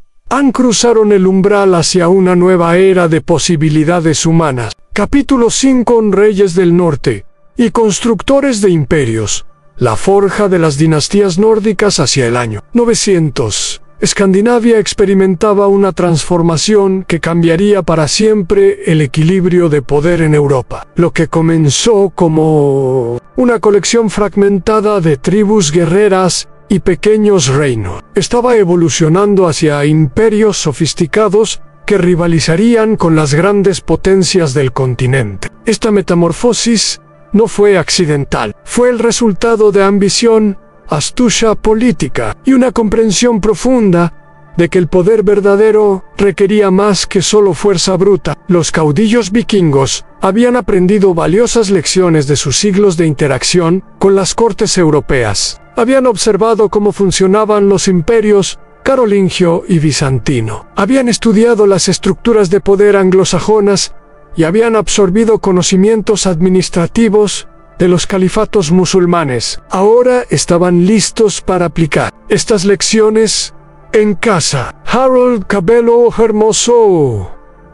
Cruzaron el umbral hacia una nueva era de posibilidades humanas. Capítulo 5. Reyes del Norte y constructores de imperios. La forja de las dinastías nórdicas hacia el año 900. Escandinavia experimentaba una transformación que cambiaría para siempre el equilibrio de poder en Europa. Lo que comenzó como una colección fragmentada de tribus guerreras y pequeños reinos. Estaba evolucionando hacia imperios sofisticados que rivalizarían con las grandes potencias del continente. Esta metamorfosis no fue accidental, fue el resultado de ambición, astucia política y una comprensión profunda de que el poder verdadero requería más que solo fuerza bruta. Los caudillos vikingos habían aprendido valiosas lecciones de sus siglos de interacción con las cortes europeas. Habían observado cómo funcionaban los imperios carolingio y bizantino. Habían estudiado las estructuras de poder anglosajonas y habían absorbido conocimientos administrativos de los califatos musulmanes. Ahora estaban listos para aplicar estas lecciones en casa. Harold Cabello Hermoso,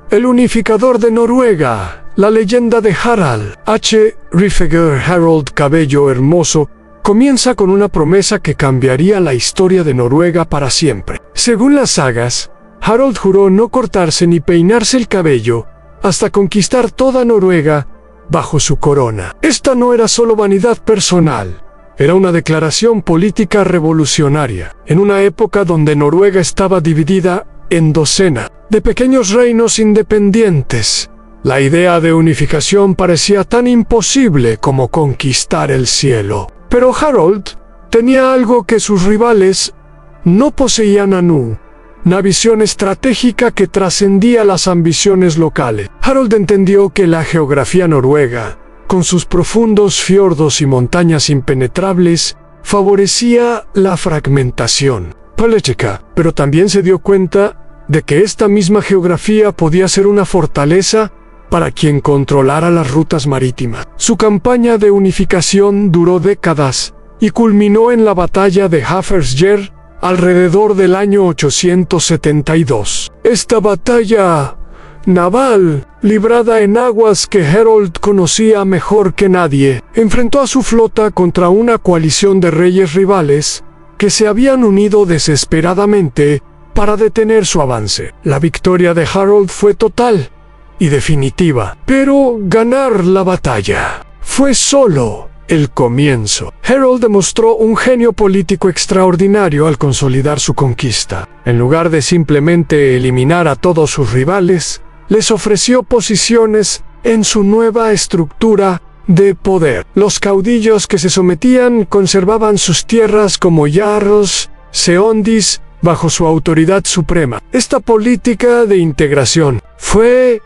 el unificador de Noruega. La leyenda de Harald H. Rifeger Harold Cabello Hermoso comienza con una promesa que cambiaría la historia de Noruega para siempre. Según las sagas, Harold juró no cortarse ni peinarse el cabello hasta conquistar toda Noruega bajo su corona. Esta no era solo vanidad personal, era una declaración política revolucionaria. En una época donde Noruega estaba dividida en docenas de pequeños reinos independientes, la idea de unificación parecía tan imposible como conquistar el cielo. Pero Harold tenía algo que sus rivales no poseían aún: una visión estratégica que trascendía las ambiciones locales. Harold entendió que la geografía noruega, con sus profundos fiordos y montañas impenetrables, favorecía la fragmentación política, pero también se dio cuenta de que esta misma geografía podía ser una fortaleza para quien controlara las rutas marítimas. Su campaña de unificación duró décadas y culminó en la batalla de Hafrsfjord alrededor del año 872. Esta batalla naval, librada en aguas que Harold conocía mejor que nadie, enfrentó a su flota contra una coalición de reyes rivales que se habían unido desesperadamente para detener su avance. La victoria de Harold fue total y definitiva, pero ganar la batalla fue solo el comienzo. Harold demostró un genio político extraordinario al consolidar su conquista. En lugar de simplemente eliminar a todos sus rivales, les ofreció posiciones en su nueva estructura de poder. Los caudillos que se sometían conservaban sus tierras como jarls, seondis, bajo su autoridad suprema. Esta política de integración fue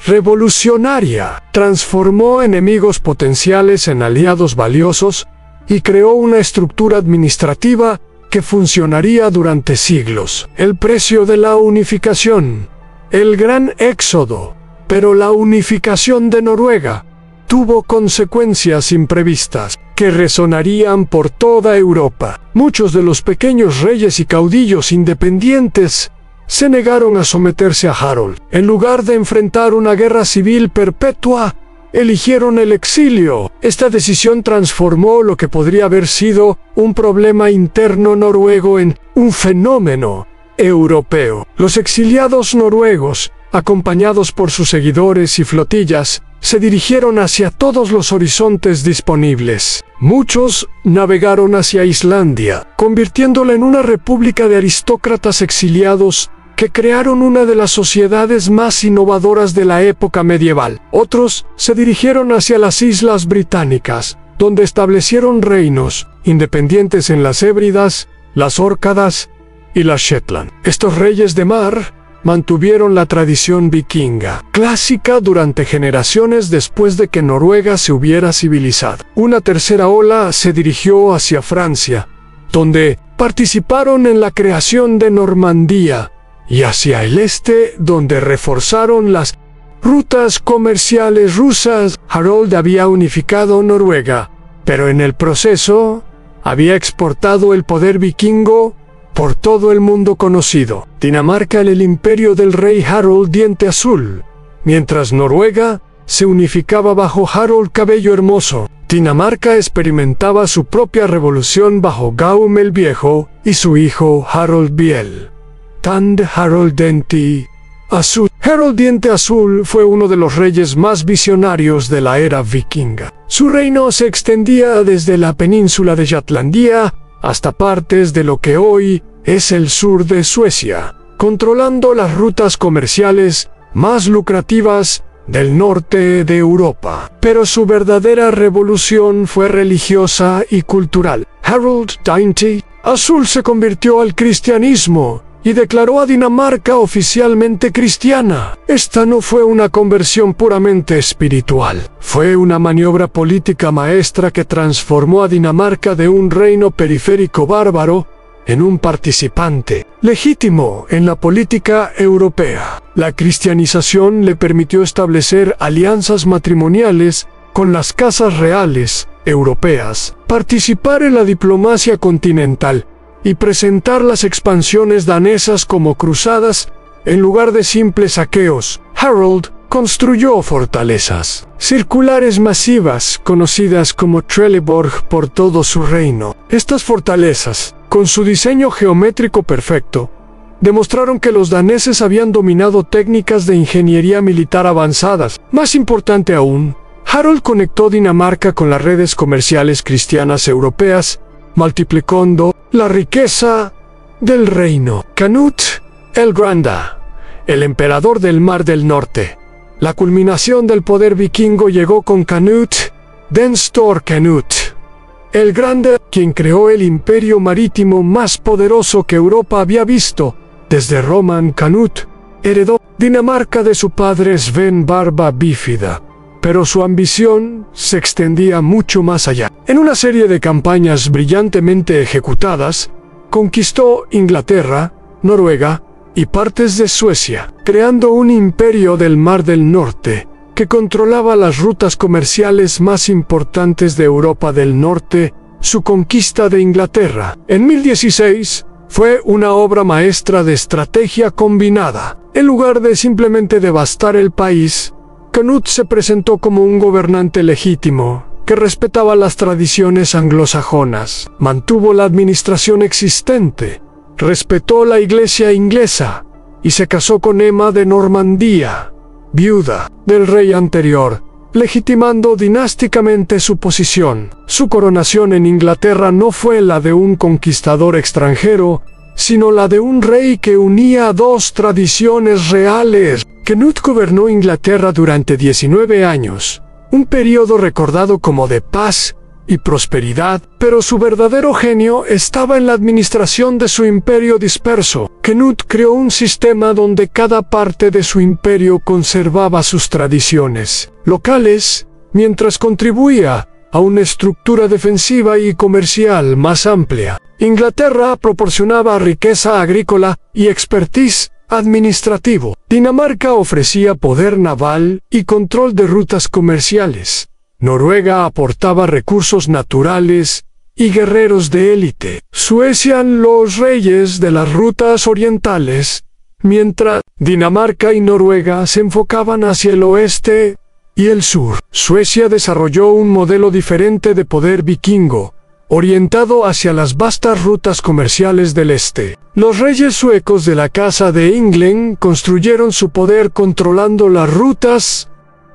revolucionaria. Transformó enemigos potenciales en aliados valiosos y creó una estructura administrativa que funcionaría durante siglos. El precio de la unificación, el gran éxodo. Pero la unificación de Noruega tuvo consecuencias imprevistas que resonarían por toda Europa. Muchos de los pequeños reyes y caudillos independientes se negaron a someterse a Harold. En lugar de enfrentar una guerra civil perpetua, eligieron el exilio. Esta decisión transformó lo que podría haber sido un problema interno noruego en un fenómeno europeo. Los exiliados noruegos, acompañados por sus seguidores y flotillas, se dirigieron hacia todos los horizontes disponibles. Muchos navegaron hacia Islandia, convirtiéndola en una república de aristócratas exiliados que crearon una de las sociedades más innovadoras de la época medieval. Otros se dirigieron hacia las Islas Británicas, donde establecieron reinos independientes en las Hébridas, las Órcadas y las Shetland. Estos reyes de mar mantuvieron la tradición vikinga, clásica durante generaciones después de que Noruega se hubiera civilizado. Una tercera ola se dirigió hacia Francia, donde participaron en la creación de Normandía, y hacia el este, donde reforzaron las rutas comerciales rusas. Harold había unificado Noruega, pero en el proceso había exportado el poder vikingo por todo el mundo conocido. Dinamarca en el imperio del rey Harold Diente Azul, mientras Noruega se unificaba bajo Harold Cabello Hermoso. Dinamarca experimentaba su propia revolución bajo Gaum el Viejo y su hijo Harold Biel. Tand Harold Diente Azul. Harold Diente Azul fue uno de los reyes más visionarios de la era vikinga. Su reino se extendía desde la península de Jutlandia hasta partes de lo que hoy es el sur de Suecia, controlando las rutas comerciales más lucrativas del norte de Europa. Pero su verdadera revolución fue religiosa y cultural. Harald Dainty Azul se convirtió al cristianismo y declaró a Dinamarca oficialmente cristiana. Esta no fue una conversión puramente espiritual, fue una maniobra política maestra que transformó a Dinamarca de un reino periférico bárbaro en un participante legítimo en la política europea. La cristianización le permitió establecer alianzas matrimoniales con las casas reales europeas, participar en la diplomacia continental y presentar las expansiones danesas como cruzadas en lugar de simples saqueos. Harald construyó fortalezas circulares masivas conocidas como Trelleborg por todo su reino. Estas fortalezas, con su diseño geométrico perfecto, demostraron que los daneses habían dominado técnicas de ingeniería militar avanzadas. Más importante aún, Harald conectó Dinamarca con las redes comerciales cristianas europeas, multiplicando la riqueza del reino. Canute el Grande, el emperador del Mar del Norte. La culminación del poder vikingo llegó con Canute den Store Canute el Grande, quien creó el imperio marítimo más poderoso que Europa había visto. Desde Roman Canute heredó Dinamarca de su padre Sven Barba Bífida, pero su ambición se extendía mucho más allá. En una serie de campañas brillantemente ejecutadas, conquistó Inglaterra, Noruega y partes de Suecia, creando un imperio del Mar del Norte que controlaba las rutas comerciales más importantes de Europa del Norte. Su conquista de Inglaterra en 1016 fue una obra maestra de estrategia combinada. En lugar de simplemente devastar el país, Canute se presentó como un gobernante legítimo que respetaba las tradiciones anglosajonas, mantuvo la administración existente, respetó la iglesia inglesa y se casó con Emma de Normandía, viuda del rey anterior, legitimando dinásticamente su posición. Su coronación en Inglaterra no fue la de un conquistador extranjero, sino la de un rey que unía dos tradiciones reales. Canute gobernó Inglaterra durante 19 años, un periodo recordado como de paz y prosperidad, pero su verdadero genio estaba en la administración de su imperio disperso. Canute creó un sistema donde cada parte de su imperio conservaba sus tradiciones locales, mientras contribuía a una estructura defensiva y comercial más amplia. Inglaterra proporcionaba riqueza agrícola y expertise administrativo. Dinamarca ofrecía poder naval y control de rutas comerciales. Noruega aportaba recursos naturales y guerreros de élite. Suecia los reyes de las rutas orientales, mientras Dinamarca y Noruega se enfocaban hacia el oeste y el sur. Suecia desarrolló un modelo diferente de poder vikingo, orientado hacia las vastas rutas comerciales del este. Los reyes suecos de la Casa de Inglen construyeron su poder controlando las rutas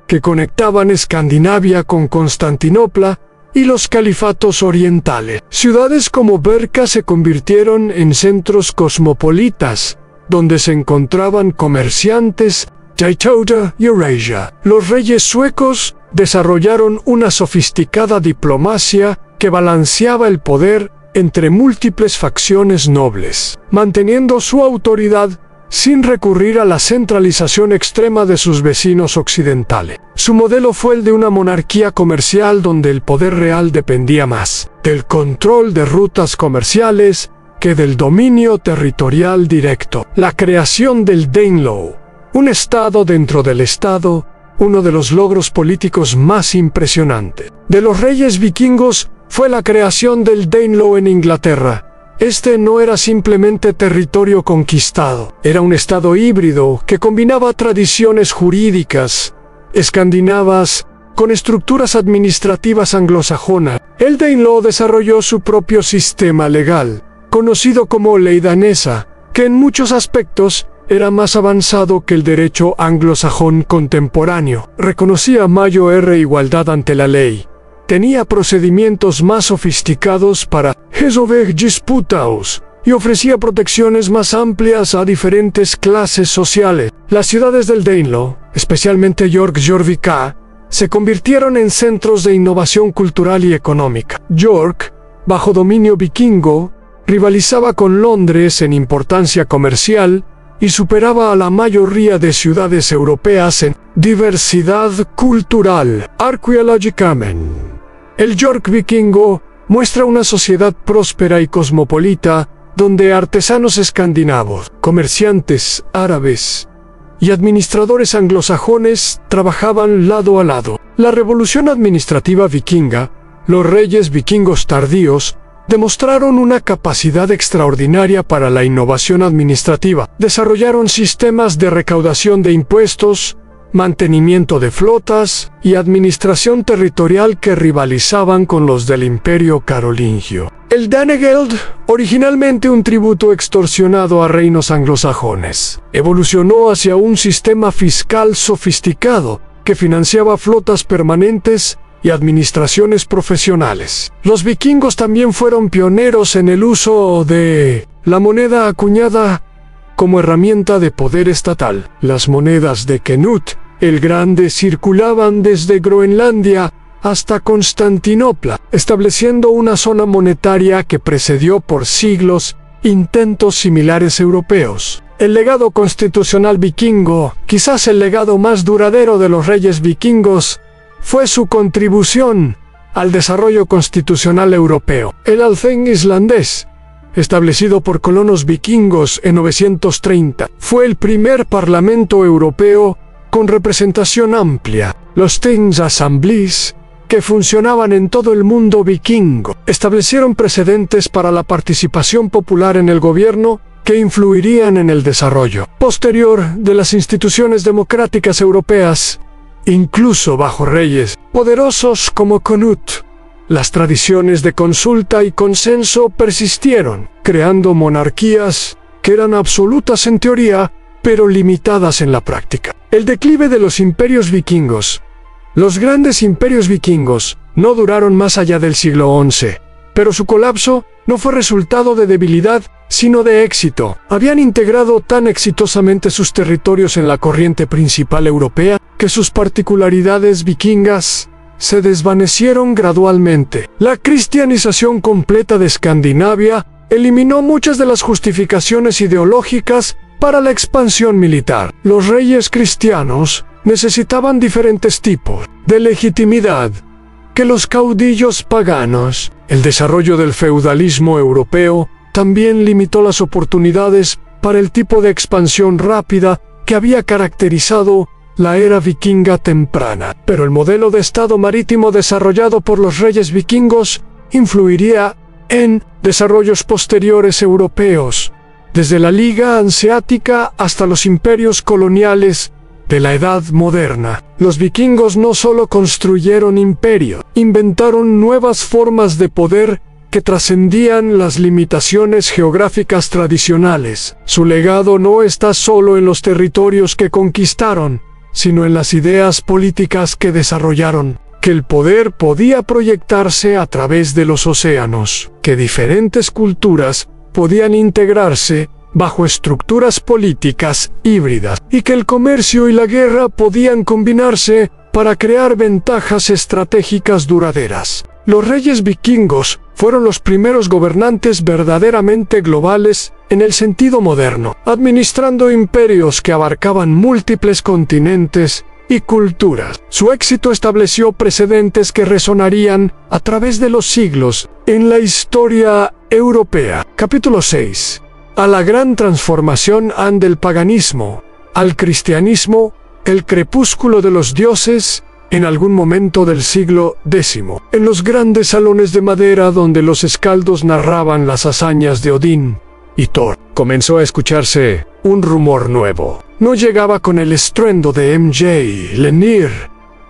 que conectaban Escandinavia con Constantinopla y los califatos orientales. Ciudades como Berka se convirtieron en centros cosmopolitas, donde se encontraban comerciantes de toda Eurasia. Los reyes suecos desarrollaron una sofisticada diplomacia que balanceaba el poder entre múltiples facciones nobles, manteniendo su autoridad sin recurrir a la centralización extrema de sus vecinos occidentales. Su modelo fue el de una monarquía comercial donde el poder real dependía más del control de rutas comerciales que del dominio territorial directo. La creación del Danelaw, un estado dentro del estado, uno de los logros políticos más impresionantes de los reyes vikingos fue la creación del Danelaw en Inglaterra. Este no era simplemente territorio conquistado, era un estado híbrido que combinaba tradiciones jurídicas escandinavas con estructuras administrativas anglosajonas. El Danelaw desarrolló su propio sistema legal, conocido como ley danesa, que en muchos aspectos era más avanzado que el derecho anglosajón contemporáneo. Reconocía mayor igualdad ante la ley, tenía procedimientos más sofisticados para resolver disputas y ofrecía protecciones más amplias a diferentes clases sociales. Las ciudades del Danelaw, especialmente York Jorvika, se convirtieron en centros de innovación cultural y económica. York, bajo dominio vikingo, rivalizaba con Londres en importancia comercial y superaba a la mayoría de ciudades europeas en diversidad cultural. Arqueológicamente, el York vikingo muestra una sociedad próspera y cosmopolita donde artesanos escandinavos, comerciantes árabes y administradores anglosajones trabajaban lado a lado. La revolución administrativa vikinga, los reyes vikingos tardíos, demostraron una capacidad extraordinaria para la innovación administrativa. Desarrollaron sistemas de recaudación de impuestos, mantenimiento de flotas y administración territorial que rivalizaban con los del Imperio Carolingio. El Danegeld, originalmente un tributo extorsionado a reinos anglosajones, evolucionó hacia un sistema fiscal sofisticado que financiaba flotas permanentes y administraciones profesionales. Los vikingos también fueron pioneros en el uso de la moneda acuñada como herramienta de poder estatal. Las monedas de Knut el Grande circulaban desde Groenlandia hasta Constantinopla, estableciendo una zona monetaria que precedió por siglos intentos similares europeos. El legado constitucional vikingo, quizás el legado más duradero de los reyes vikingos, fue su contribución al desarrollo constitucional europeo. El Althing islandés, establecido por colonos vikingos en 930, fue el primer parlamento europeo con representación amplia. Los Tingsassemblies, que funcionaban en todo el mundo vikingo, establecieron precedentes para la participación popular en el gobierno que influirían en el desarrollo posterior de las instituciones democráticas europeas, incluso bajo reyes poderosos como Knut. Las tradiciones de consulta y consenso persistieron, creando monarquías que eran absolutas en teoría, pero limitadas en la práctica. El declive de los imperios vikingos. Los grandes imperios vikingos no duraron más allá del siglo XI, pero su colapso no fue resultado de debilidad, sino de éxito. Habían integrado tan exitosamente sus territorios en la corriente principal europea que sus particularidades vikingas se desvanecieron gradualmente. La cristianización completa de Escandinavia eliminó muchas de las justificaciones ideológicas para la expansión militar. Los reyes cristianos necesitaban diferentes tipos de legitimidad que los caudillos paganos. El desarrollo del feudalismo europeo también limitó las oportunidades para el tipo de expansión rápida que había caracterizado la era vikinga temprana. Pero el modelo de estado marítimo desarrollado por los reyes vikingos influiría en desarrollos posteriores europeos, desde la Liga Hanseática hasta los imperios coloniales de la Edad Moderna. Los vikingos no solo construyeron imperios, inventaron nuevas formas de poder que trascendían las limitaciones geográficas tradicionales. Su legado no está solo en los territorios que conquistaron, sino en las ideas políticas que desarrollaron, que el poder podía proyectarse a través de los océanos, que diferentes culturas podían integrarse bajo estructuras políticas híbridas, y que el comercio y la guerra podían combinarse para crear ventajas estratégicas duraderas. Los reyes vikingos fueron los primeros gobernantes verdaderamente globales en el sentido moderno, administrando imperios que abarcaban múltiples continentes y culturas. Su éxito estableció precedentes que resonarían a través de los siglos en la historia europea. Capítulo 6. A la gran transformación del paganismo al cristianismo, el crepúsculo de los dioses, en algún momento del siglo X. En los grandes salones de madera donde los escaldos narraban las hazañas de Odín y Thor, comenzó a escucharse un rumor nuevo. No llegaba con el estruendo de MJ Lenir,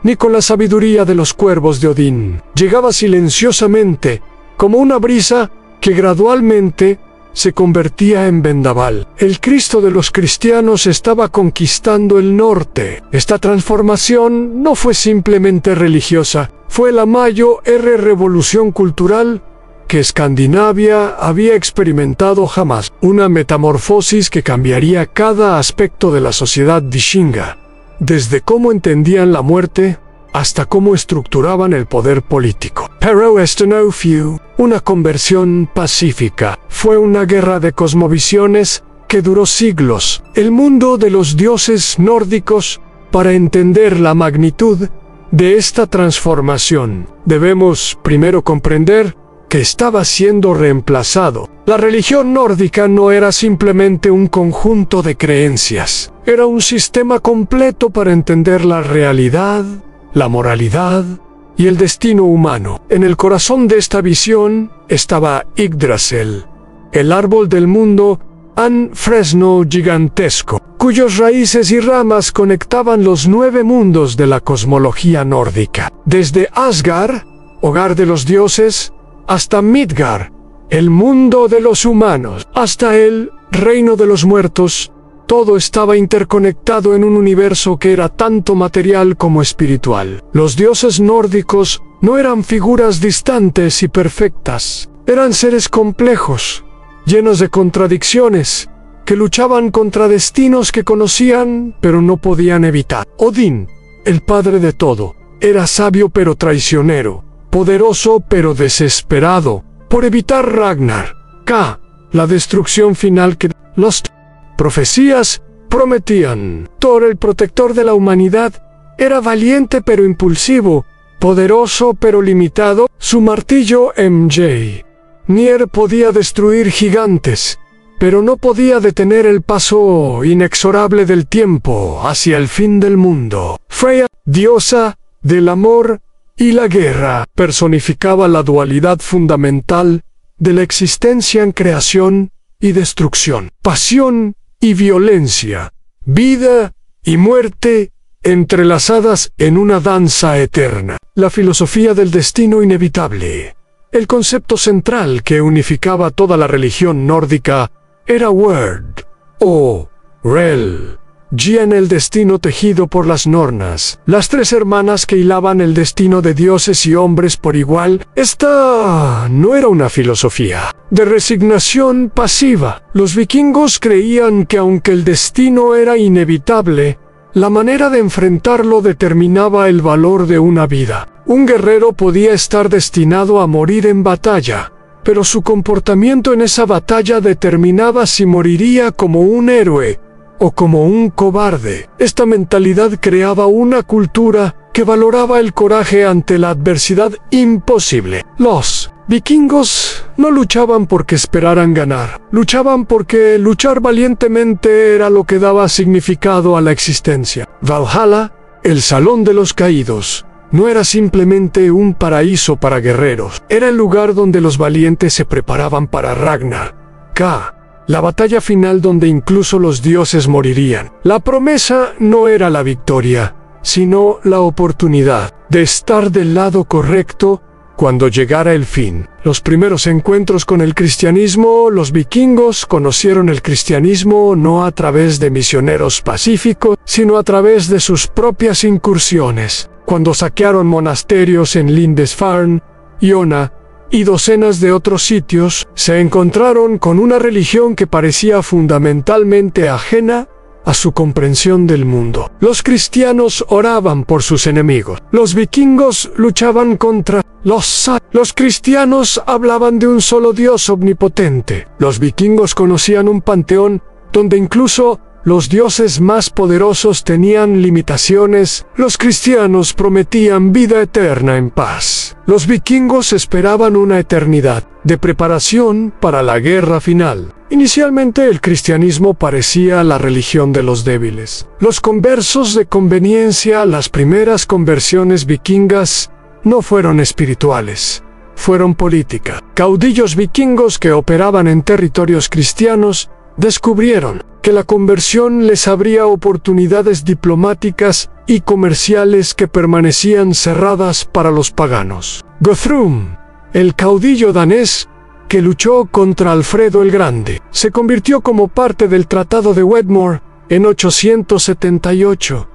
ni con la sabiduría de los cuervos de Odín. Llegaba silenciosamente, como una brisa que gradualmente se convertía en vendaval. El Cristo de los cristianos estaba conquistando el norte. Esta transformación no fue simplemente religiosa, fue la mayor revolución cultural que Escandinavia había experimentado jamás. Una metamorfosis que cambiaría cada aspecto de la sociedad vikinga, desde cómo entendían la muerte hasta cómo estructuraban el poder político. Pero esto no fue una conversión pacífica, fue una guerra de cosmovisiones que duró siglos. El mundo de los dioses nórdicos, para entender la magnitud de esta transformación, debemos primero comprender que estaba siendo reemplazado. La religión nórdica no era simplemente un conjunto de creencias, era un sistema completo para entender la realidad, la moralidad y el destino humano. En el corazón de esta visión estaba Yggdrasil, el árbol del mundo, un fresno gigantesco, cuyas raíces y ramas conectaban los 9 mundos de la cosmología nórdica. Desde Asgard, hogar de los dioses, hasta Midgard, el mundo de los humanos, hasta el reino de los muertos, todo estaba interconectado en un universo que era tanto material como espiritual. Los dioses nórdicos no eran figuras distantes y perfectas, eran seres complejos, llenos de contradicciones, que luchaban contra destinos que conocían pero no podían evitar. Odín, el padre de todo, era sabio pero traicionero, poderoso pero desesperado por evitar Ragnar. La destrucción final que las profecías prometían. Thor, el protector de la humanidad, era valiente pero impulsivo, poderoso pero limitado. Su martillo Mjolnir podía destruir gigantes, pero no podía detener el paso inexorable del tiempo hacia el fin del mundo. Freya, diosa del amor y la guerra, personificaba la dualidad fundamental de la existencia en creación y destrucción, pasión y violencia, vida y muerte entrelazadas en una danza eterna. La filosofía del destino inevitable. El concepto central que unificaba toda la religión nórdica era Word o Rel. En el destino tejido por las Nornas, las 3 hermanas que hilaban el destino de dioses y hombres por igual. Esta no era una filosofía de resignación pasiva. Los vikingos creían que aunque el destino era inevitable, la manera de enfrentarlo determinaba el valor de una vida. Un guerrero podía estar destinado a morir en batalla, pero su comportamiento en esa batalla determinaba si moriría como un héroe o como un cobarde. Esta mentalidad creaba una cultura que valoraba el coraje ante la adversidad imposible. Los vikingos no luchaban porque esperaran ganar, luchaban porque luchar valientemente era lo que daba significado a la existencia. Valhalla, el salón de los caídos, no era simplemente un paraíso para guerreros, era el lugar donde los valientes se preparaban para Ragnar, la batalla final donde incluso los dioses morirían. La promesa no era la victoria, sino la oportunidad de estar del lado correcto cuando llegara el fin. Los primeros encuentros con el cristianismo. Los vikingos conocieron el cristianismo no a través de misioneros pacíficos, sino a través de sus propias incursiones. Cuando saquearon monasterios en Lindisfarne, Iona y docenas de otros sitios, se encontraron con una religión que parecía fundamentalmente ajena a su comprensión del mundo. Los cristianos oraban por sus enemigos. Los vikingos luchaban contra los cristianos hablaban de un solo Dios omnipotente. Los vikingos conocían un panteón donde incluso los dioses más poderosos tenían limitaciones. Los cristianos prometían vida eterna en paz. Los vikingos esperaban una eternidad de preparación para la guerra final. Inicialmente el cristianismo parecía la religión de los débiles. Los conversos de conveniencia. Las primeras conversiones vikingas no fueron espirituales, fueron política. Caudillos vikingos que operaban en territorios cristianos descubrieron que la conversión les abría oportunidades diplomáticas y comerciales que permanecían cerradas para los paganos. Guthrum, el caudillo danés, que luchó contra Alfredo el Grande. Se convirtió como parte del Tratado de Wedmore en 878.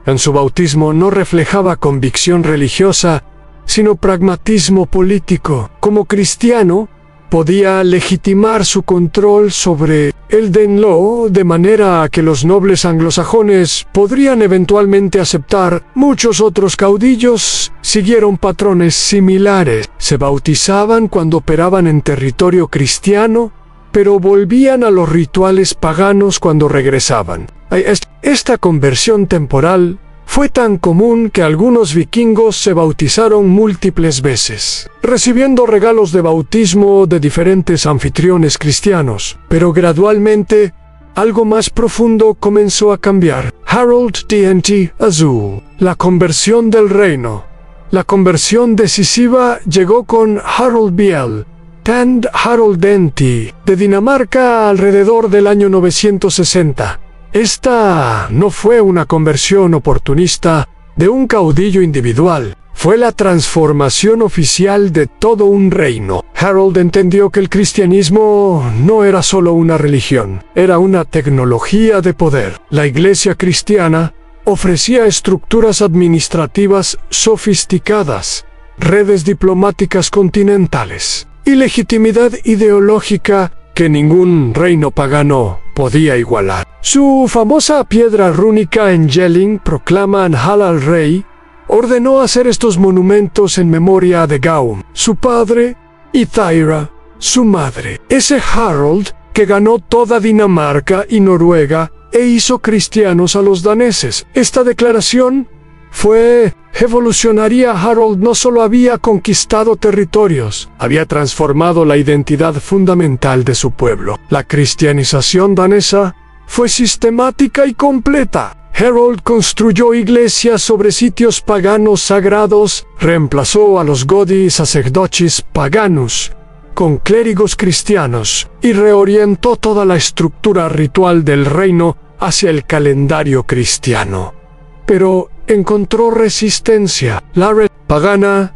En su bautismo no reflejaba convicción religiosa, sino pragmatismo político. Como cristiano, podía legitimar su control sobre el Danelaw de manera que los nobles anglosajones podrían eventualmente aceptar. Muchos otros caudillos siguieron patrones similares. Se bautizaban cuando operaban en territorio cristiano, pero volvían a los rituales paganos cuando regresaban. Esta conversión temporal fue tan común que algunos vikingos se bautizaron múltiples veces, recibiendo regalos de bautismo de diferentes anfitriones cristianos. Pero gradualmente, algo más profundo comenzó a cambiar. Harold TNT Azul. La conversión del reino. La conversión decisiva llegó con Harold Biel, Tand Haroldenti, de Dinamarca alrededor del año 960. Esta no fue una conversión oportunista de un caudillo individual, fue la transformación oficial de todo un reino. Harold entendió que el cristianismo no era solo una religión, era una tecnología de poder. La Iglesia cristiana ofrecía estructuras administrativas sofisticadas, redes diplomáticas continentales y legitimidad ideológica que ningún reino pagano podía igualar. Su famosa piedra rúnica en Jelling proclama a Hal al rey, ordenó hacer estos monumentos en memoria de Gaum, su padre, y Thyra, su madre. Ese Harold que ganó toda Dinamarca y Noruega e hizo cristianos a los daneses. Esta declaración fue evolucionaria. Harold no solo había conquistado territorios, había transformado la identidad fundamental de su pueblo. La cristianización danesa fue sistemática y completa. Harold construyó iglesias sobre sitios paganos sagrados, reemplazó a los godi sacerdotes paganos con clérigos cristianos y reorientó toda la estructura ritual del reino hacia el calendario cristiano. Pero encontró resistencia. La red pagana.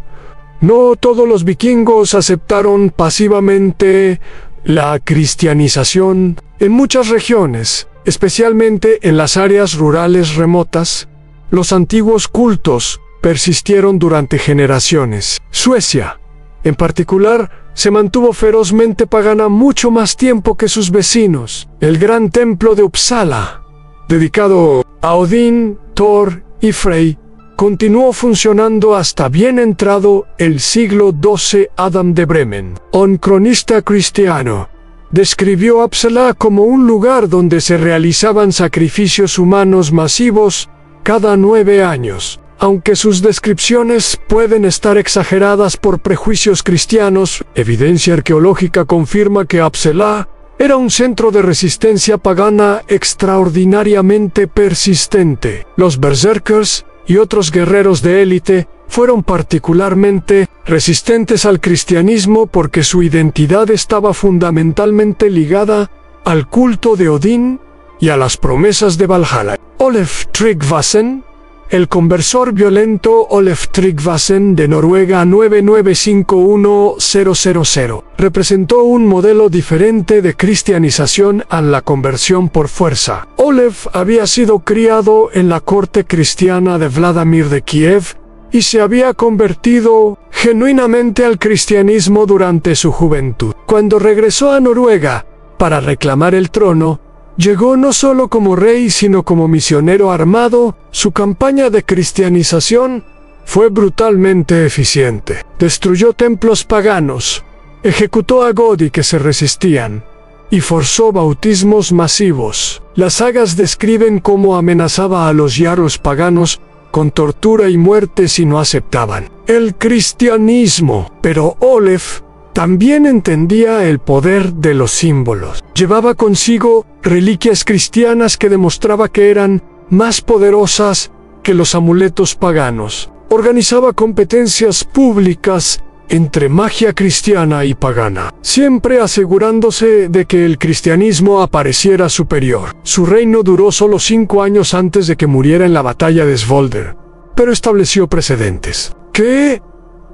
No todos los vikingos aceptaron pasivamente la cristianización. En muchas regiones, especialmente en las áreas rurales remotas, los antiguos cultos persistieron durante generaciones. Suecia, en particular, se mantuvo ferozmente pagana mucho más tiempo que sus vecinos. El gran templo de Uppsala, dedicado a Odín, Thor y Frey, continuó funcionando hasta bien entrado el siglo XII. Adam de Bremen, un cronista cristiano, describió Uppsala como un lugar donde se realizaban sacrificios humanos masivos cada 9 años. Aunque sus descripciones pueden estar exageradas por prejuicios cristianos, evidencia arqueológica confirma que Uppsala era un centro de resistencia pagana extraordinariamente persistente. Los berserkers y otros guerreros de élite fueron particularmente resistentes al cristianismo porque su identidad estaba fundamentalmente ligada al culto de Odín y a las promesas de Valhalla. Olaf Tryggvason, el conversor violento Olaf Tryggvason de Noruega 9951000, representó un modelo diferente de cristianización a la conversión por fuerza. Olaf había sido criado en la corte cristiana de Vladimir de Kiev y se había convertido genuinamente al cristianismo durante su juventud. Cuando regresó a Noruega para reclamar el trono, llegó no solo como rey sino como misionero armado. Su campaña de cristianización fue brutalmente eficiente. Destruyó templos paganos, ejecutó a godi que se resistían y forzó bautismos masivos. Las sagas describen cómo amenazaba a los jarls paganos con tortura y muerte si no aceptaban el cristianismo. Pero Olaf también entendía el poder de los símbolos. Llevaba consigo reliquias cristianas que demostraba que eran más poderosas que los amuletos paganos. Organizaba competencias públicas entre magia cristiana y pagana, siempre asegurándose de que el cristianismo apareciera superior. Su reino duró solo 5 años antes de que muriera en la batalla de Svolder, pero estableció precedentes que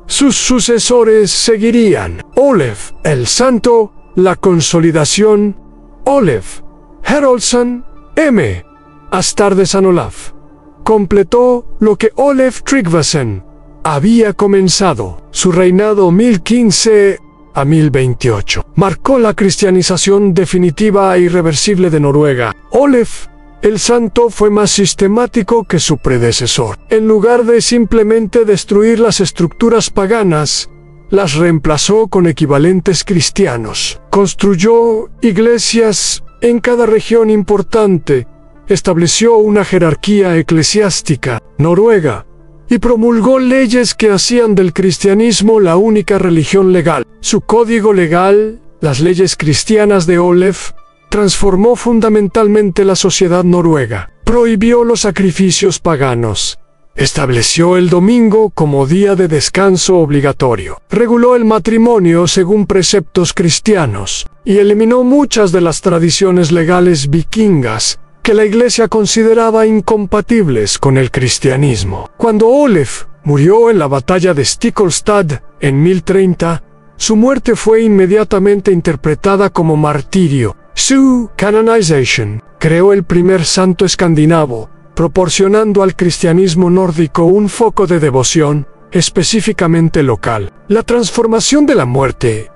Sus sucesores seguirían: Olaf el Santo, la consolidación; Olaf Haraldsson, M. Astar de San Olaf. Completó lo que Olaf Tryggvason había comenzado. Su reinado 1015 a 1028 marcó la cristianización definitiva e irreversible de Noruega. Olaf el Santo fue más sistemático que su predecesor. En lugar de simplemente destruir las estructuras paganas, las reemplazó con equivalentes cristianos. Construyó iglesias en cada región importante, estableció una jerarquía eclesiástica noruega y promulgó leyes que hacían del cristianismo la única religión legal. Su código legal, las leyes cristianas de Olaf, transformó fundamentalmente la sociedad noruega. Prohibió los sacrificios paganos. Estableció el domingo como día de descanso obligatorio. Reguló el matrimonio según preceptos cristianos y eliminó muchas de las tradiciones legales vikingas que la Iglesia consideraba incompatibles con el cristianismo. Cuando Olaf murió en la batalla de Stiklestad en 1030, su muerte fue inmediatamente interpretada como martirio. Su canonization creó el primer santo escandinavo, proporcionando al cristianismo nórdico un foco de devoción específicamente local. La transformación de la muerte.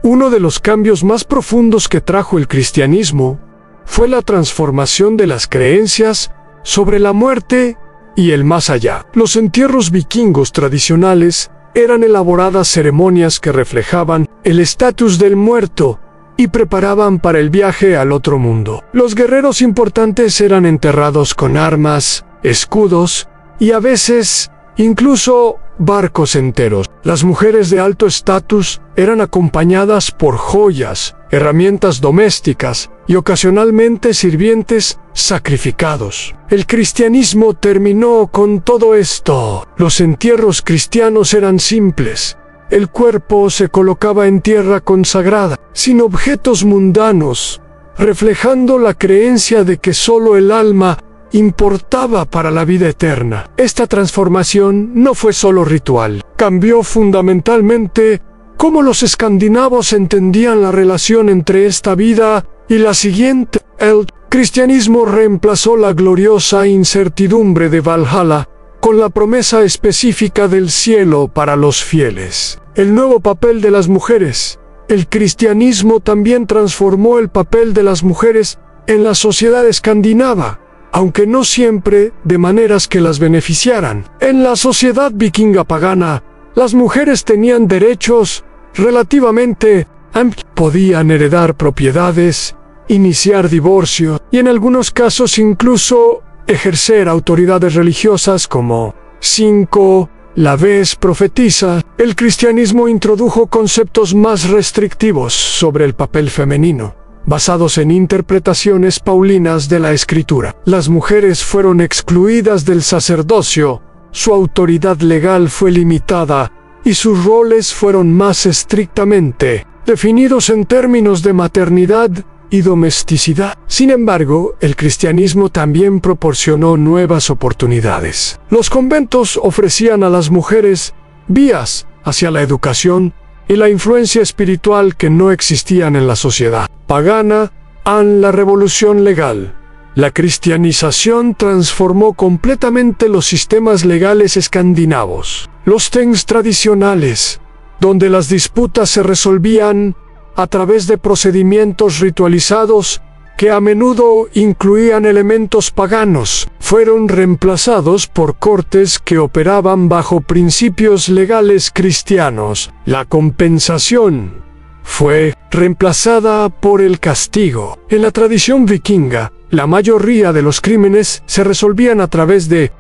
Uno de los cambios más profundos que trajo el cristianismo fue la transformación de las creencias sobre la muerte y el más allá. Los entierros vikingos tradicionales eran elaboradas ceremonias que reflejaban el estatus del muerto y preparaban para el viaje al otro mundo. Los guerreros importantes eran enterrados con armas, escudos y a veces incluso barcos enteros. Las mujeres de alto estatus eran acompañadas por joyas, herramientas domésticas y ocasionalmente sirvientes sacrificados. El cristianismo terminó con todo esto. Los entierros cristianos eran simples. El cuerpo se colocaba en tierra consagrada, sin objetos mundanos, reflejando la creencia de que solo el alma importaba para la vida eterna. Esta transformación no fue solo ritual, cambió fundamentalmente cómo los escandinavos entendían la relación entre esta vida y la siguiente. El cristianismo reemplazó la gloriosa incertidumbre de Valhalla con la promesa específica del cielo para los fieles. El nuevo papel de las mujeres. El cristianismo también transformó el papel de las mujeres en la sociedad escandinava, aunque no siempre de maneras que las beneficiaran. En la sociedad vikinga pagana, las mujeres tenían derechos relativamente amplios. Podían heredar propiedades, iniciar divorcio y en algunos casos incluso ejercer autoridades religiosas como 5. La vez profetiza. El cristianismo introdujo conceptos más restrictivos sobre el papel femenino, basados en interpretaciones paulinas de la Escritura. Las mujeres fueron excluidas del sacerdocio, su autoridad legal fue limitada y sus roles fueron más estrictamente definidos en términos de maternidad y domesticidad. Sin embargo, el cristianismo también proporcionó nuevas oportunidades. Los conventos ofrecían a las mujeres vías hacia la educación y la influencia espiritual que no existían en la sociedad pagana. En la revolución legal, la cristianización transformó completamente los sistemas legales escandinavos. Los tings tradicionales, donde las disputas se resolvían a través de procedimientos ritualizados que a menudo incluían elementos paganos, fueron reemplazados por cortes que operaban bajo principios legales cristianos. La compensación fue reemplazada por el castigo. En la tradición vikinga, la mayoría de los crímenes se resolvían a través de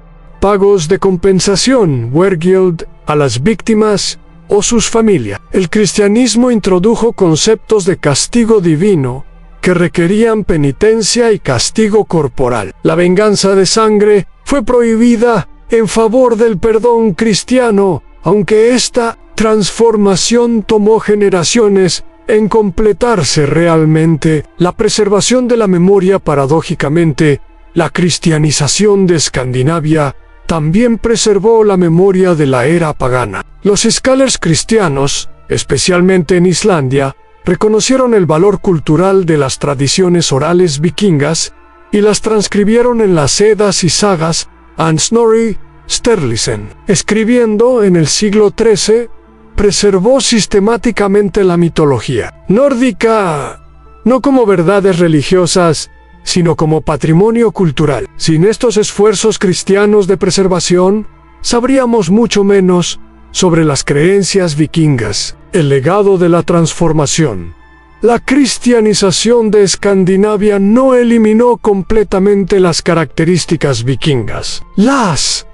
pagos de compensación, wergild, a las víctimas o sus familias. El cristianismo introdujo conceptos de castigo divino que requerían penitencia y castigo corporal. La venganza de sangre fue prohibida en favor del perdón cristiano, aunque esta transformación tomó generaciones en completarse realmente. La preservación de la memoria. Paradójicamente, la cristianización de Escandinavia también preservó la memoria de la era pagana. Los scholars cristianos, especialmente en Islandia, reconocieron el valor cultural de las tradiciones orales vikingas y las transcribieron en las Eddas y Sagas and Snorri Sturluson. Escribiendo en el siglo XIII, preservó sistemáticamente la mitología nórdica, no como verdades religiosas, sino como patrimonio cultural. Sin estos esfuerzos cristianos de preservación, sabríamos mucho menos sobre las creencias vikingas. El legado de la transformación. La cristianización de Escandinavia no eliminó completamente las características vikingas. Las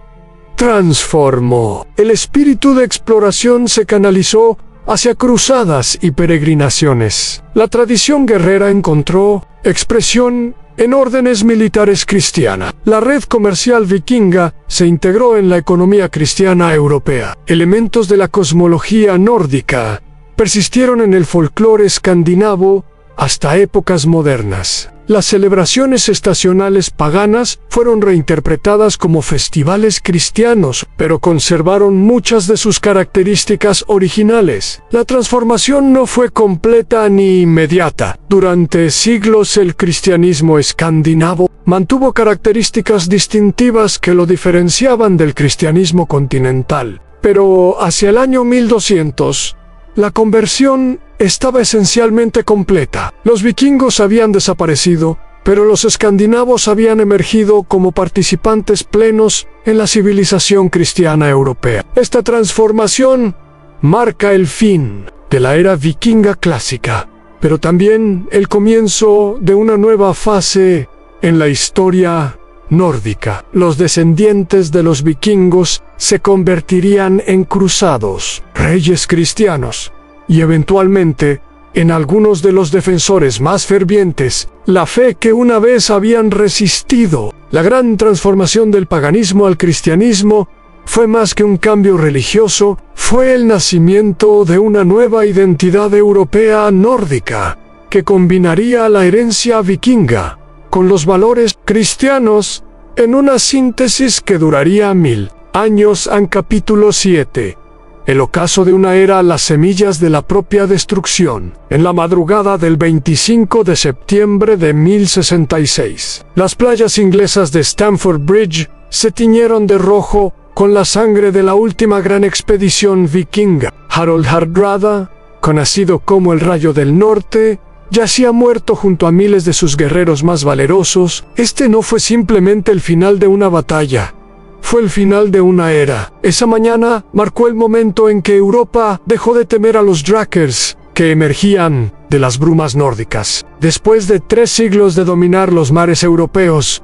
transformó. El espíritu de exploración se canalizó hacia cruzadas y peregrinaciones. La tradición guerrera encontró expresión en órdenes militares cristianas. La red comercial vikinga se integró en la economía cristiana europea. Elementos de la cosmología nórdica persistieron en el folclore escandinavo hasta épocas modernas. Las celebraciones estacionales paganas fueron reinterpretadas como festivales cristianos, pero conservaron muchas de sus características originales. La transformación no fue completa ni inmediata. Durante siglos el cristianismo escandinavo mantuvo características distintivas que lo diferenciaban del cristianismo continental. Pero hacia el año 1200, la conversión estaba esencialmente completa. Los vikingos habían desaparecido, pero los escandinavos habían emergido como participantes plenos en la civilización cristiana europea. Esta transformación marca el fin de la era vikinga clásica, pero también el comienzo de una nueva fase en la historia nórdica. Los descendientes de los vikingos se convertirían en cruzados, reyes cristianos, y eventualmente, en algunos de los defensores más fervientes, la fe que una vez habían resistido. La gran transformación del paganismo al cristianismo fue más que un cambio religioso, fue el nacimiento de una nueva identidad europea nórdica, que combinaría la herencia vikinga con los valores cristianos en una síntesis que duraría 1000 años. En capítulo 7. El ocaso de una era, las semillas de la propia destrucción. En la madrugada del 25 de septiembre de 1066, las playas inglesas de Stamford Bridge se tiñeron de rojo con la sangre de la última gran expedición vikinga. Harold Hardrada, conocido como el Rayo del Norte, yacía muerto junto a miles de sus guerreros más valerosos. Este no fue simplemente el final de una batalla. Fue el final de una era. Esa mañana marcó el momento en que Europa dejó de temer a los Drakers, que emergían de las brumas nórdicas. Después de 3 siglos de dominar los mares europeos,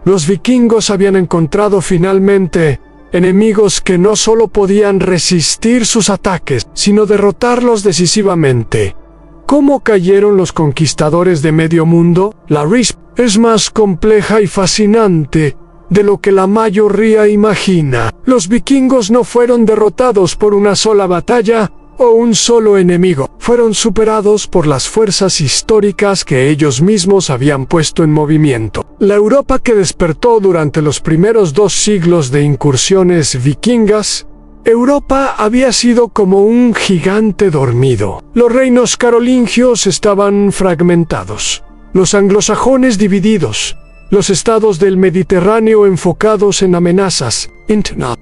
los vikingos habían encontrado finalmente enemigos que no solo podían resistir sus ataques, sino derrotarlos decisivamente. ¿Cómo cayeron los conquistadores de medio mundo? La RISP es más compleja y fascinante de lo que la mayoría imagina. Los vikingos no fueron derrotados por una sola batalla o un solo enemigo. Fueron superados por las fuerzas históricas que ellos mismos habían puesto en movimiento. La Europa que despertó durante los primeros 2 siglos de incursiones vikingas, Europa había sido como un gigante dormido. Los reinos carolingios estaban fragmentados, los anglosajones divididos, los estados del Mediterráneo enfocados en amenazas.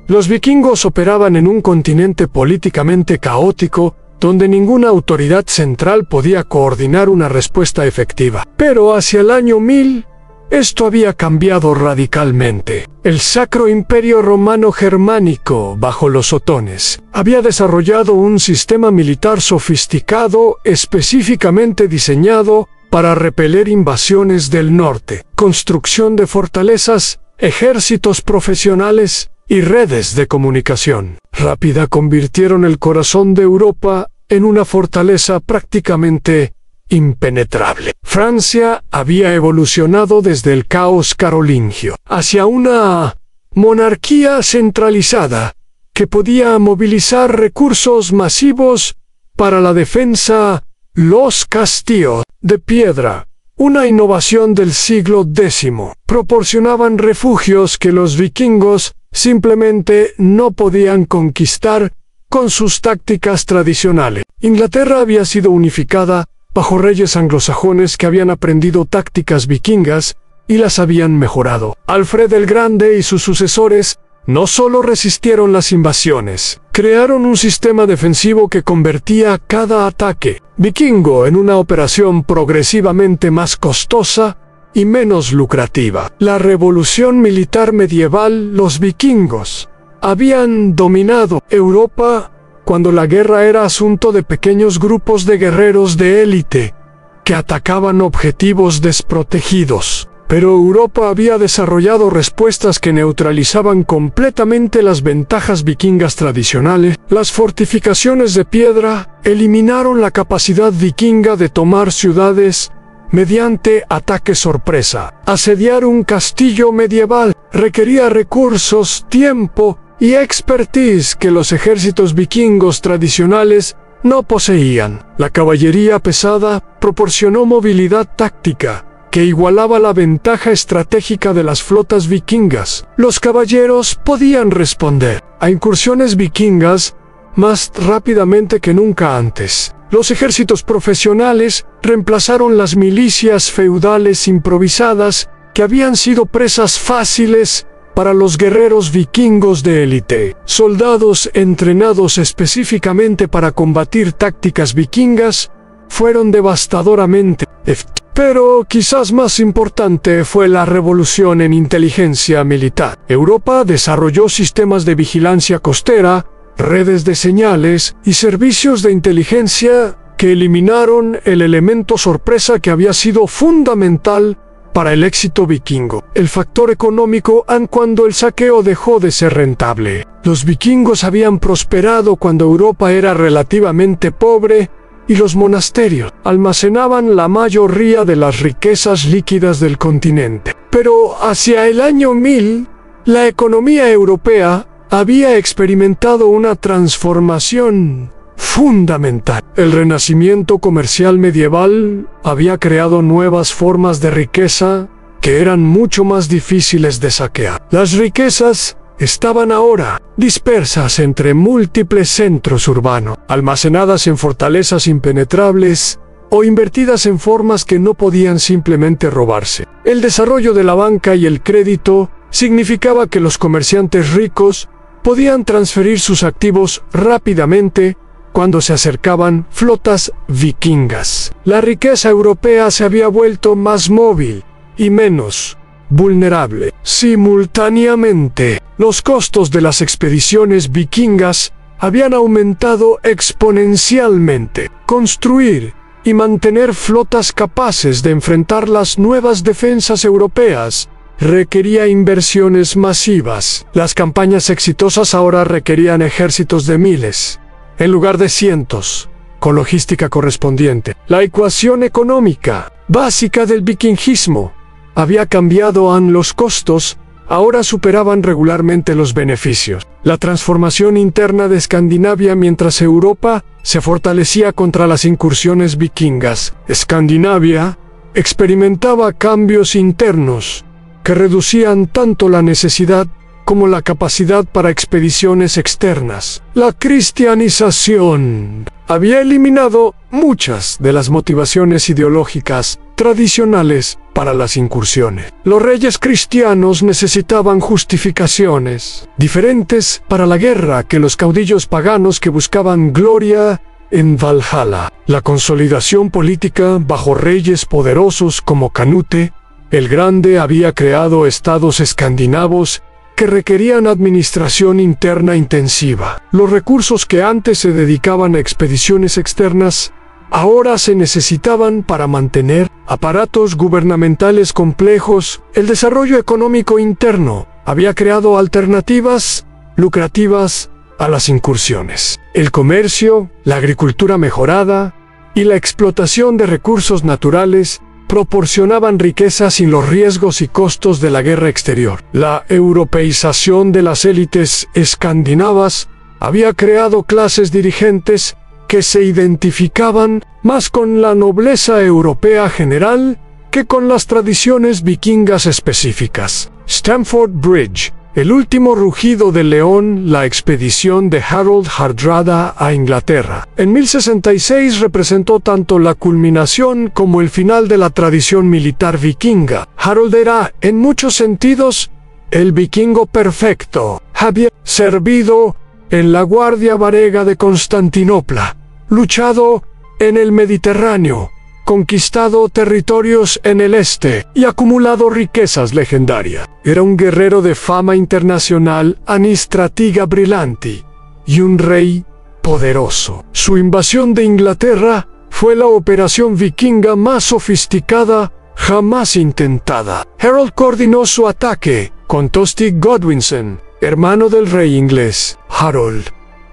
Los vikingos operaban en un continente políticamente caótico, donde ninguna autoridad central podía coordinar una respuesta efectiva. Pero hacia el año 1000, esto había cambiado radicalmente. El Sacro Imperio Romano Germánico, bajo los otones, había desarrollado un sistema militar sofisticado específicamente diseñado para repeler invasiones del norte. Construcción de fortalezas, ejércitos profesionales y redes de comunicación rápida convirtieron el corazón de Europa en una fortaleza prácticamente impenetrable. Francia había evolucionado desde el caos carolingio hacia una monarquía centralizada que podía movilizar recursos masivos para la defensa. Los castillos de piedra, una innovación del siglo X, proporcionaban refugios que los vikingos simplemente no podían conquistar con sus tácticas tradicionales. Inglaterra había sido unificada bajo reyes anglosajones que habían aprendido tácticas vikingas y las habían mejorado. Alfred el Grande y sus sucesores no solo resistieron las invasiones, crearon un sistema defensivo que convertía cada ataque vikingo en una operación progresivamente más costosa y menos lucrativa. La revolución militar medieval, los vikingos habían dominado Europa cuando la guerra era asunto de pequeños grupos de guerreros de élite que atacaban objetivos desprotegidos. Pero Europa había desarrollado respuestas que neutralizaban completamente las ventajas vikingas tradicionales. Las fortificaciones de piedra eliminaron la capacidad vikinga de tomar ciudades mediante ataque sorpresa. Asediar un castillo medieval requería recursos, tiempo y expertise que los ejércitos vikingos tradicionales no poseían. La caballería pesada proporcionó movilidad táctica que igualaba la ventaja estratégica de las flotas vikingas. Los caballeros podían responder a incursiones vikingas más rápidamente que nunca antes. Los ejércitos profesionales reemplazaron las milicias feudales improvisadas que habían sido presas fáciles para los guerreros vikingos de élite. Soldados entrenados específicamente para combatir tácticas vikingas fueron devastadoramente efectivos. Pero quizás más importante fue la revolución en inteligencia militar. Europa desarrolló sistemas de vigilancia costera, redes de señales y servicios de inteligencia que eliminaron el elemento sorpresa que había sido fundamental para el éxito vikingo. El factor económico, aun cuando el saqueo dejó de ser rentable. Los vikingos habían prosperado cuando Europa era relativamente pobre y los monasterios almacenaban la mayoría de las riquezas líquidas del continente. Pero hacia el año 1000, la economía europea había experimentado una transformación fundamental. El renacimiento comercial medieval había creado nuevas formas de riqueza que eran mucho más difíciles de saquear. Las riquezas estaban ahora dispersas entre múltiples centros urbanos, almacenadas en fortalezas impenetrables o invertidas en formas que no podían simplemente robarse. El desarrollo de la banca y el crédito significaba que los comerciantes ricos podían transferir sus activos rápidamente cuando se acercaban flotas vikingas. La riqueza europea se había vuelto más móvil y menos vulnerable. Simultáneamente, los costos de las expediciones vikingas habían aumentado exponencialmente. Construir y mantener flotas capaces de enfrentar las nuevas defensas europeas requería inversiones masivas. Las campañas exitosas ahora requerían ejércitos de miles, en lugar de cientos, con logística correspondiente. La ecuación económica básica del vikingismo había cambiado. Los costos ahora superaban regularmente los beneficios. La transformación interna de Escandinavia mientras Europa se fortalecía contra las incursiones vikingas. Escandinavia experimentaba cambios internos que reducían tanto la necesidad como la capacidad para expediciones externas. La cristianización había eliminado muchas de las motivaciones ideológicas tradicionales para las incursiones. Los reyes cristianos necesitaban justificaciones diferentes para la guerra que los caudillos paganos que buscaban gloria en Valhalla. La consolidación política bajo reyes poderosos como Canute el Grande había creado estados escandinavos que requerían administración interna intensiva. Los recursos que antes se dedicaban a expediciones externas ahora se necesitaban para mantener aparatos gubernamentales complejos. El desarrollo económico interno había creado alternativas lucrativas a las incursiones. El comercio, la agricultura mejorada y la explotación de recursos naturales proporcionaban riqueza sin los riesgos y costos de la guerra exterior. La europeización de las élites escandinavas había creado clases dirigentes que se identificaban más con la nobleza europea general que con las tradiciones vikingas específicas. Stamford Bridge El último rugido del león, la expedición de Harold Hardrada a Inglaterra. En 1066 representó tanto la culminación como el final de la tradición militar vikinga. Harold era, en muchos sentidos, el vikingo perfecto. Había servido en la Guardia Varega de Constantinopla, luchado en el Mediterráneo, conquistado territorios en el este y acumulado riquezas legendarias. Era un guerrero de fama internacional, anistratiga brillanti, y un rey poderoso. Su invasión de Inglaterra fue la operación vikinga más sofisticada jamás intentada. Harold coordinó su ataque con Tostig Godwinson, hermano del rey inglés Harold,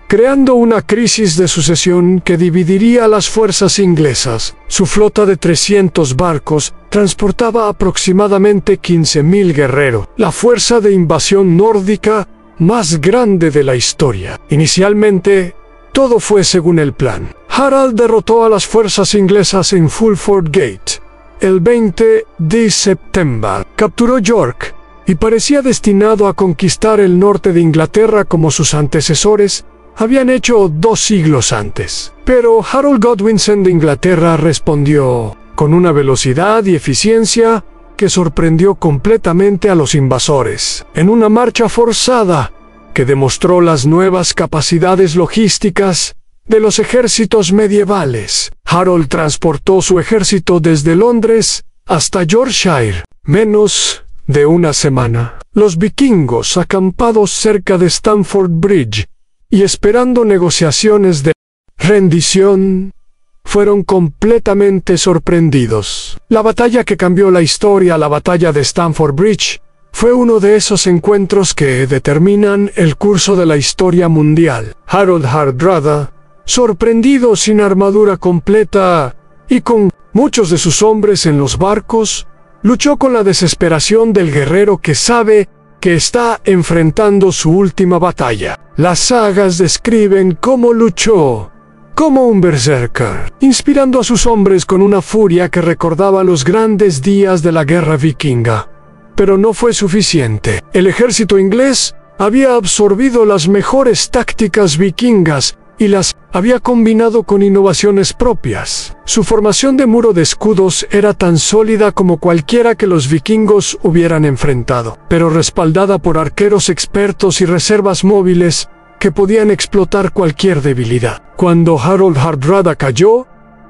creando una crisis de sucesión que dividiría a las fuerzas inglesas. Su flota de 300 barcos transportaba aproximadamente 15.000 guerreros, la fuerza de invasión nórdica más grande de la historia. Inicialmente, todo fue según el plan. Harald derrotó a las fuerzas inglesas en Fulford Gate el 20 de septiembre. Capturó York y parecía destinado a conquistar el norte de Inglaterra como sus antecesores habían hecho 2 siglos antes. Pero Harold Godwinson de Inglaterra respondió con una velocidad y eficiencia que sorprendió completamente a los invasores. En una marcha forzada que demostró las nuevas capacidades logísticas de los ejércitos medievales, Harold transportó su ejército desde Londres hasta Yorkshire. Menos de una semana, los vikingos acampados cerca de Stamford Bridge y esperando negociaciones de rendición, fueron completamente sorprendidos. La batalla que cambió la historia, la batalla de Stamford Bridge, fue uno de esos encuentros que determinan el curso de la historia mundial. Harold Hardrada, sorprendido sin armadura completa y con muchos de sus hombres en los barcos, luchó con la desesperación del guerrero que sabe que está enfrentando su última batalla. Las sagas describen cómo luchó como un berserker, inspirando a sus hombres con una furia que recordaba los grandes días de la guerra vikinga. Pero no fue suficiente. El ejército inglés había absorbido las mejores tácticas vikingas y las había combinado con innovaciones propias. Su formación de muro de escudos era tan sólida como cualquiera que los vikingos hubieran enfrentado, pero respaldada por arqueros expertos y reservas móviles que podían explotar cualquier debilidad. Cuando Harold Hardrada cayó,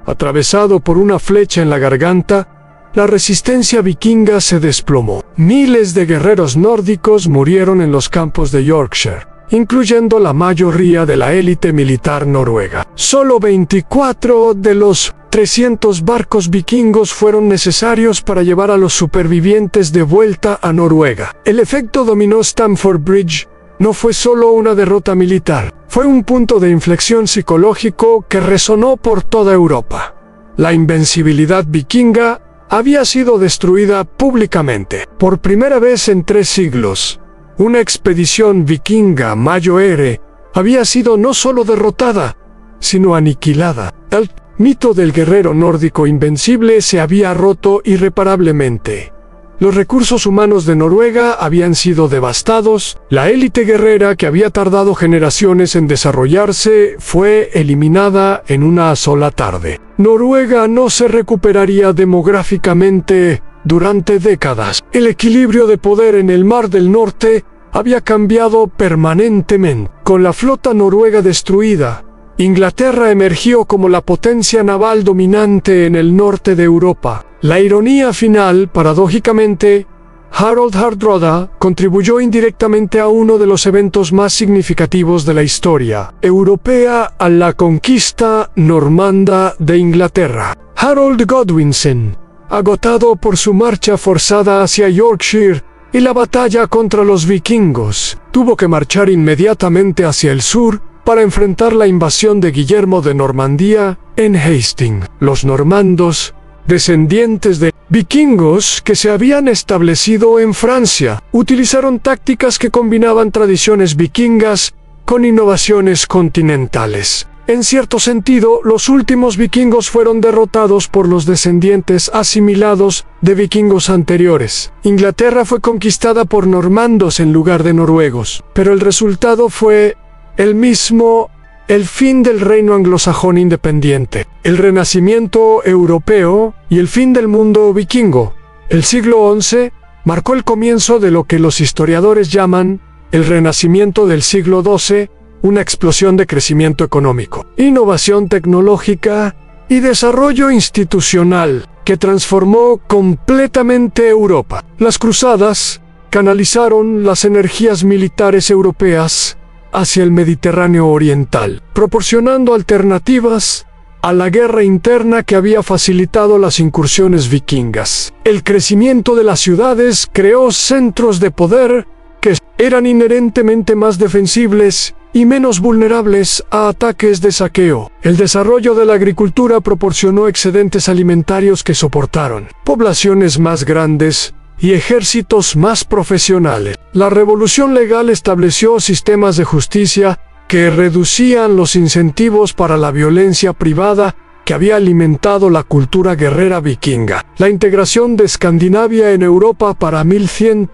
atravesado por una flecha en la garganta, la resistencia vikinga se desplomó. Miles de guerreros nórdicos murieron en los campos de Yorkshire, incluyendo la mayoría de la élite militar noruega. Solo 24 de los 300 barcos vikingos fueron necesarios para llevar a los supervivientes de vuelta a Noruega. El efecto dominó Stamford Bridge no fue solo una derrota militar, fue un punto de inflexión psicológico que resonó por toda Europa. La invencibilidad vikinga había sido destruida públicamente. Por primera vez en 3 siglos, una expedición vikinga mayor había sido no solo derrotada, sino aniquilada. El mito del guerrero nórdico invencible se había roto irreparablemente. Los recursos humanos de Noruega habían sido devastados, la élite guerrera que había tardado generaciones en desarrollarse fue eliminada en una sola tarde. Noruega no se recuperaría demográficamente durante décadas. El equilibrio de poder en el Mar del Norte había cambiado permanentemente. Con la flota noruega destruida, Inglaterra emergió como la potencia naval dominante en el norte de Europa. La ironía final, paradójicamente, Harold Hardrada contribuyó indirectamente a uno de los eventos más significativos de la historia europea, a la conquista normanda de Inglaterra. Harold Godwinson, agotado por su marcha forzada hacia Yorkshire y la batalla contra los vikingos, tuvo que marchar inmediatamente hacia el sur para enfrentar la invasión de Guillermo de Normandía en Hastings. Los normandos, descendientes de vikingos que se habían establecido en Francia, utilizaron tácticas que combinaban tradiciones vikingas con innovaciones continentales. En cierto sentido, los últimos vikingos fueron derrotados por los descendientes asimilados de vikingos anteriores. Inglaterra fue conquistada por normandos en lugar de noruegos, pero el resultado fue el mismo: el fin del reino anglosajón independiente, el renacimiento europeo y el fin del mundo vikingo. El siglo XI marcó el comienzo de lo que los historiadores llaman el renacimiento del siglo XII, una explosión de crecimiento económico, innovación tecnológica y desarrollo institucional que transformó completamente Europa. Las cruzadas canalizaron las energías militares europeas hacia el Mediterráneo oriental, proporcionando alternativas a la guerra interna que había facilitado las incursiones vikingas. El crecimiento de las ciudades creó centros de poder que eran inherentemente más defensibles y menos vulnerables a ataques de saqueo. El desarrollo de la agricultura proporcionó excedentes alimentarios que soportaron poblaciones más grandes y ejércitos más profesionales. La revolución legal estableció sistemas de justicia que reducían los incentivos para la violencia privada que había alimentado la cultura guerrera vikinga. La integración de Escandinavia en Europa para 1100,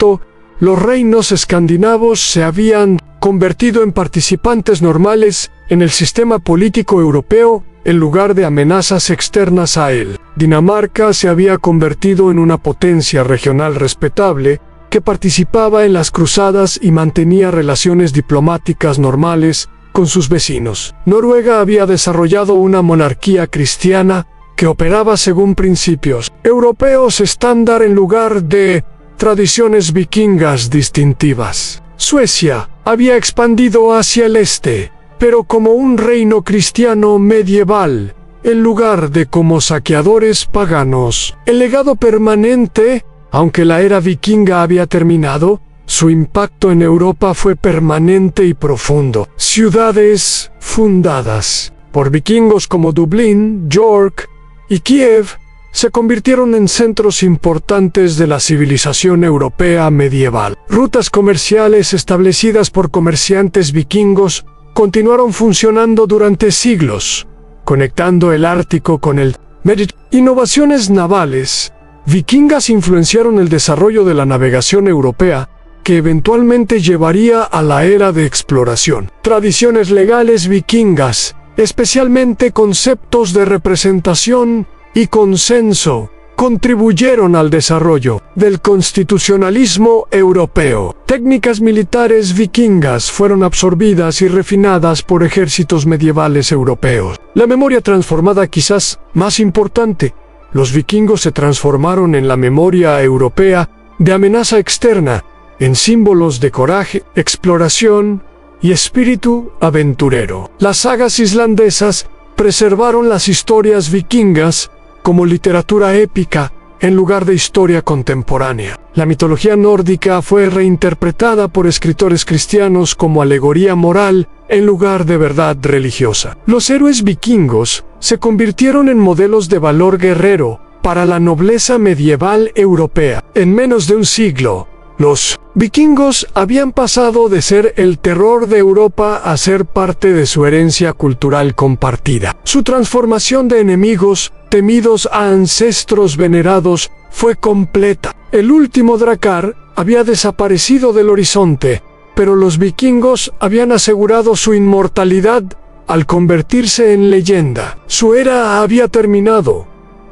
los reinos escandinavos se habían convertido en participantes normales en el sistema político europeo en lugar de amenazas externas a él. Dinamarca se había convertido en una potencia regional respetable que participaba en las cruzadas y mantenía relaciones diplomáticas normales con sus vecinos. Noruega había desarrollado una monarquía cristiana que operaba según principios europeos estándar en lugar de tradiciones vikingas distintivas. Suecia había expandido hacia el este, pero como un reino cristiano medieval, en lugar de como saqueadores paganos. El legado permanente, aunque la era vikinga había terminado, su impacto en Europa fue permanente y profundo. Ciudades fundadas por vikingos como Dublín, York y Kiev se convirtieron en centros importantes de la civilización europea medieval. Rutas comerciales establecidas por comerciantes vikingos continuaron funcionando durante siglos, conectando el Ártico con el Mediterráneo. Innovaciones navales vikingas influenciaron el desarrollo de la navegación europea, que eventualmente llevaría a la era de exploración. Tradiciones legales vikingas, especialmente conceptos de representación y consenso, contribuyeron al desarrollo del constitucionalismo europeo. Técnicas militares vikingas fueron absorbidas y refinadas por ejércitos medievales europeos. La memoria transformada, quizás más importante, los vikingos se transformaron en la memoria europea de amenaza externa, en símbolos de coraje, exploración y espíritu aventurero. Las sagas islandesas preservaron las historias vikingas como literatura épica en lugar de historia contemporánea. La mitología nórdica fue reinterpretada por escritores cristianos como alegoría moral en lugar de verdad religiosa. Los héroes vikingos se convirtieron en modelos de valor guerrero para la nobleza medieval europea. En menos de un siglo, los vikingos habían pasado de ser el terror de Europa a ser parte de su herencia cultural compartida. Su transformación de enemigos temidos a ancestros venerados fue completa. El último drakkar había desaparecido del horizonte, pero los vikingos habían asegurado su inmortalidad al convertirse en leyenda. Su era había terminado,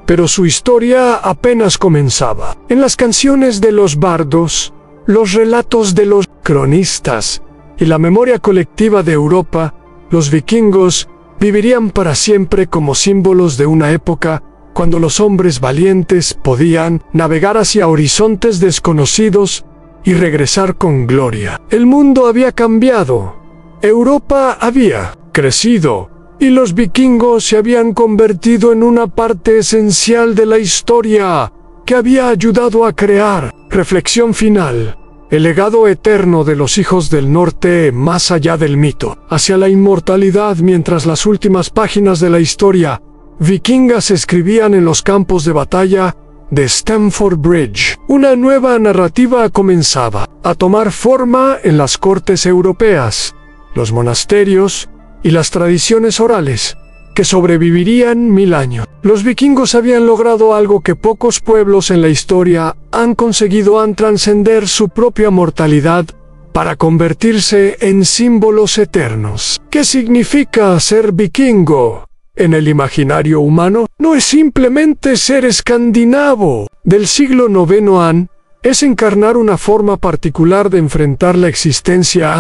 pero su historia apenas comenzaba. En las canciones de los bardos, los relatos de los cronistas y la memoria colectiva de Europa, los vikingos vivirían para siempre como símbolos de una época cuando los hombres valientes podían navegar hacia horizontes desconocidos y regresar con gloria. El mundo había cambiado, Europa había crecido, y los vikingos se habían convertido en una parte esencial de la historia que había ayudado a crear. Reflexión final. El legado eterno de los hijos del norte más allá del mito, hacia la inmortalidad mientras las últimas páginas de la historia vikinga se escribían en los campos de batalla de Stamford Bridge. Una nueva narrativa comenzaba a tomar forma en las cortes europeas, los monasterios y las tradiciones orales, que sobrevivirían 1000 años. Los vikingos habían logrado algo que pocos pueblos en la historia han conseguido: trascender su propia mortalidad para convertirse en símbolos eternos. ¿Qué significa ser vikingo? En el imaginario humano, no es simplemente ser escandinavo. Del siglo IX es encarnar una forma particular de enfrentar la existencia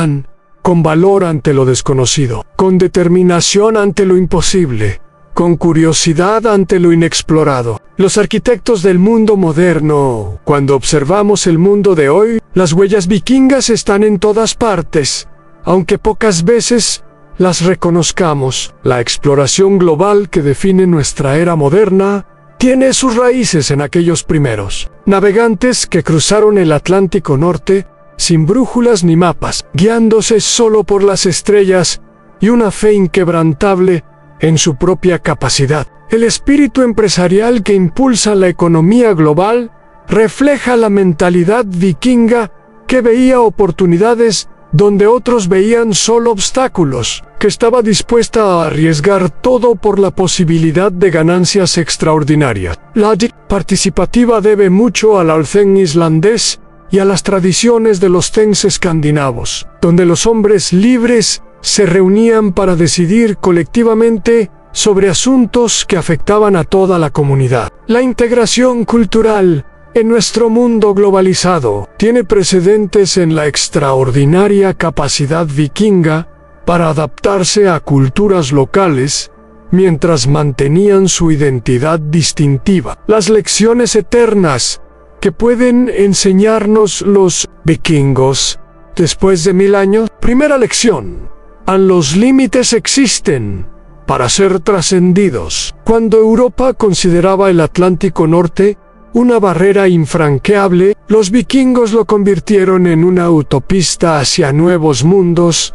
con valor ante lo desconocido, con determinación ante lo imposible, con curiosidad ante lo inexplorado. Los arquitectos del mundo moderno, cuando observamos el mundo de hoy, las huellas vikingas están en todas partes, aunque pocas veces las reconozcamos. La exploración global que define nuestra era moderna tiene sus raíces en aquellos primeros navegantes que cruzaron el Atlántico Norte sin brújulas ni mapas, guiándose solo por las estrellas y una fe inquebrantable en su propia capacidad. El espíritu empresarial que impulsa la economía global refleja la mentalidad vikinga, que veía oportunidades donde otros veían solo obstáculos, que estaba dispuesta a arriesgar todo por la posibilidad de ganancias extraordinarias. La participativa debe mucho al alþing islandés y a las tradiciones de los things escandinavos, donde los hombres libres se reunían para decidir colectivamente sobre asuntos que afectaban a toda la comunidad. La integración cultural en nuestro mundo globalizado tiene precedentes en la extraordinaria capacidad vikinga para adaptarse a culturas locales mientras mantenían su identidad distintiva. Las lecciones eternas que pueden enseñarnos los vikingos después de 1000 años. Primera lección: los límites existen para ser trascendidos. Cuando Europa consideraba el Atlántico Norte una barrera infranqueable, los vikingos lo convirtieron en una autopista hacia nuevos mundos.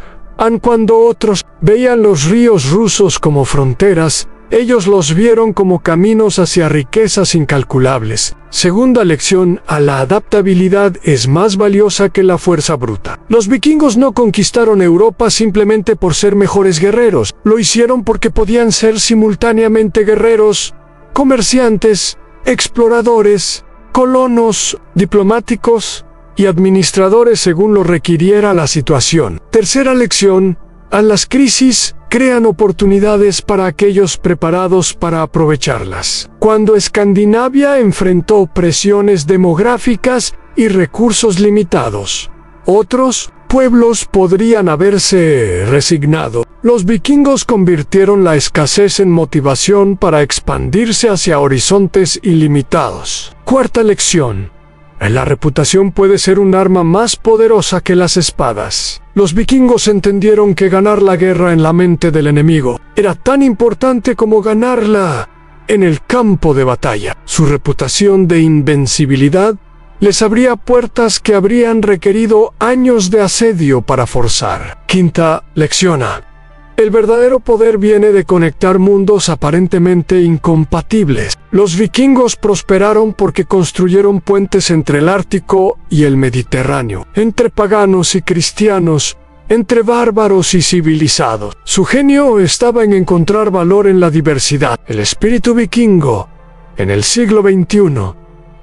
Cuando otros veían los ríos rusos como fronteras, ellos los vieron como caminos hacia riquezas incalculables. Segunda lección: la adaptabilidad es más valiosa que la fuerza bruta. Los vikingos no conquistaron Europa simplemente por ser mejores guerreros. Lo hicieron porque podían ser simultáneamente guerreros, comerciantes, exploradores, colonos, diplomáticos y administradores según lo requiriera la situación. Tercera lección: las crisis crean oportunidades para aquellos preparados para aprovecharlas. Cuando Escandinavia enfrentó presiones demográficas y recursos limitados, otros pueblos podrían haberse resignado. Los vikingos convirtieron la escasez en motivación para expandirse hacia horizontes ilimitados. Cuarta lección: la reputación puede ser un arma más poderosa que las espadas. Los vikingos entendieron que ganar la guerra en la mente del enemigo era tan importante como ganarla en el campo de batalla. Su reputación de invencibilidad les abría puertas que habrían requerido años de asedio para forzar. Quinta lección: el verdadero poder viene de conectar mundos aparentemente incompatibles. Los vikingos prosperaron porque construyeron puentes entre el Ártico y el Mediterráneo, entre paganos y cristianos, entre bárbaros y civilizados. Su genio estaba en encontrar valor en la diversidad. El espíritu vikingo, en el siglo XXI,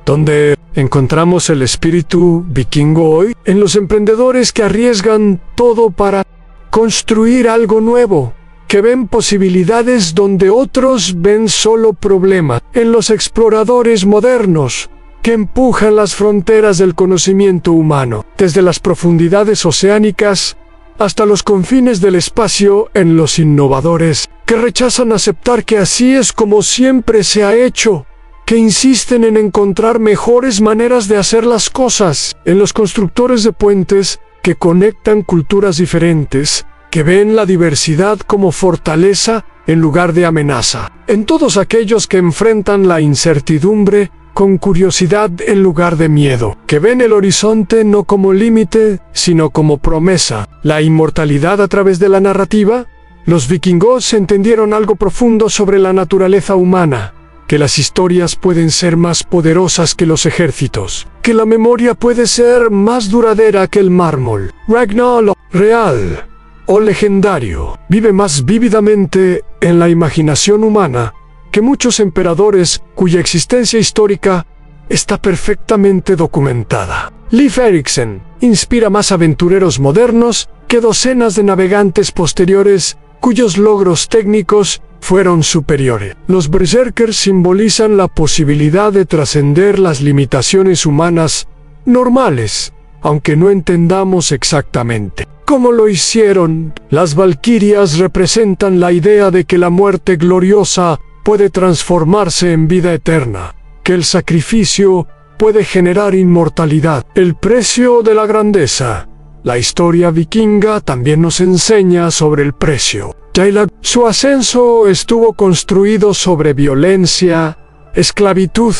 donde encontramos el espíritu vikingo hoy, en los emprendedores que arriesgan todo para construir algo nuevo, que ven posibilidades donde otros ven solo problemas, en los exploradores modernos que empujan las fronteras del conocimiento humano, desde las profundidades oceánicas hasta los confines del espacio, en los innovadores que rechazan aceptar que así es como siempre se ha hecho, que insisten en encontrar mejores maneras de hacer las cosas, en los constructores de puentes que conectan culturas diferentes, que ven la diversidad como fortaleza en lugar de amenaza, en todos aquellos que enfrentan la incertidumbre con curiosidad en lugar de miedo, que ven el horizonte no como límite, sino como promesa, la inmortalidad a través de la narrativa. Los vikingos entendieron algo profundo sobre la naturaleza humana, que las historias pueden ser más poderosas que los ejércitos, que la memoria puede ser más duradera que el mármol. Ragnarok real. o legendario vive más vívidamente en la imaginación humana que muchos emperadores cuya existencia histórica está perfectamente documentada. Leif Erikson inspira más aventureros modernos que docenas de navegantes posteriores cuyos logros técnicos fueron superiores. Los berserkers simbolizan la posibilidad de trascender las limitaciones humanas normales, aunque no entendamos exactamente cómo lo hicieron. Las valquirias representan la idea de que la muerte gloriosa puede transformarse en vida eterna, que el sacrificio puede generar inmortalidad. El precio de la grandeza. La historia vikinga también nos enseña sobre el precio. Su ascenso estuvo construido sobre violencia, esclavitud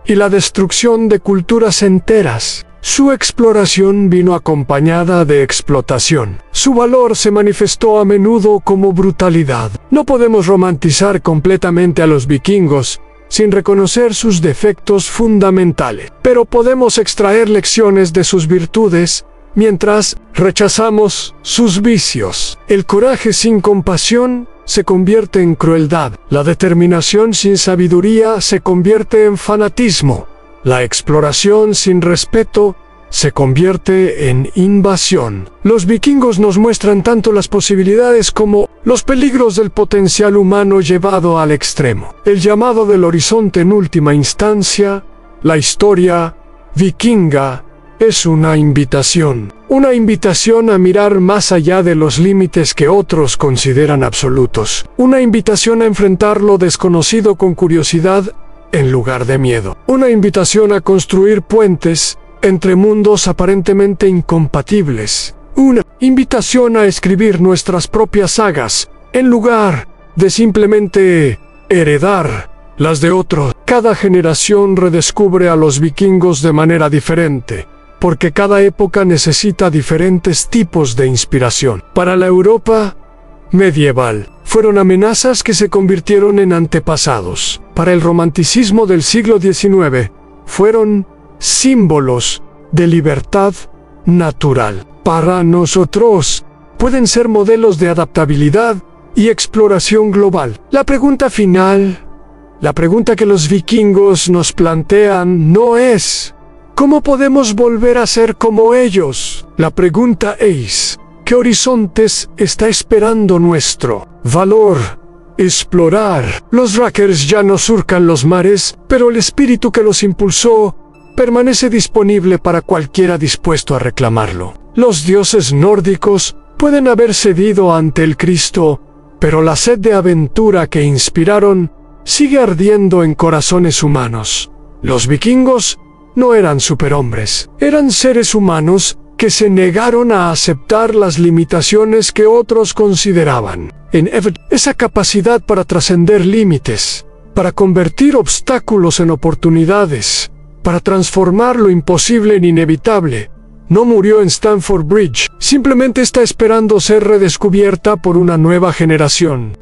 y la destrucción de culturas enteras. Su exploración vino acompañada de explotación. Su valor se manifestó a menudo como brutalidad. No podemos romantizar completamente a los vikingos sin reconocer sus defectos fundamentales, pero podemos extraer lecciones de sus virtudes mientras rechazamos sus vicios. El coraje sin compasión se convierte en crueldad. La determinación sin sabiduría se convierte en fanatismo. La exploración sin respeto se convierte en invasión. Los vikingos nos muestran tanto las posibilidades como los peligros del potencial humano llevado al extremo. El llamado del horizonte en última instancia, la historia vikinga, es una invitación a mirar más allá de los límites que otros consideran absolutos. Una invitación a enfrentar lo desconocido con curiosidad en lugar de miedo. Una invitación a construir puentes entre mundos aparentemente incompatibles. Una invitación a escribir nuestras propias sagas en lugar de simplemente heredar las de otros. Cada generación redescubre a los vikingos de manera diferente, porque cada época necesita diferentes tipos de inspiración. Para la Europa medieval, fueron amenazas que se convirtieron en antepasados. Para el romanticismo del siglo XIX, fueron símbolos de libertad natural. Para nosotros, pueden ser modelos de adaptabilidad y exploración global. La pregunta final, la pregunta que los vikingos nos plantean no es ¿cómo podemos volver a ser como ellos? La pregunta es ¿qué horizontes está esperando nuestro valor explorar? Los Rackers ya no surcan los mares, pero el espíritu que los impulsó permanece disponible para cualquiera dispuesto a reclamarlo. Los dioses nórdicos pueden haber cedido ante el Cristo, pero la sed de aventura que inspiraron sigue ardiendo en corazones humanos. Los vikingos no eran superhombres, eran seres humanos que se negaron a aceptar las limitaciones que otros consideraban. En esa capacidad para trascender límites, para convertir obstáculos en oportunidades, para transformar lo imposible en inevitable, no murió en Stamford Bridge, simplemente está esperando ser redescubierta por una nueva generación.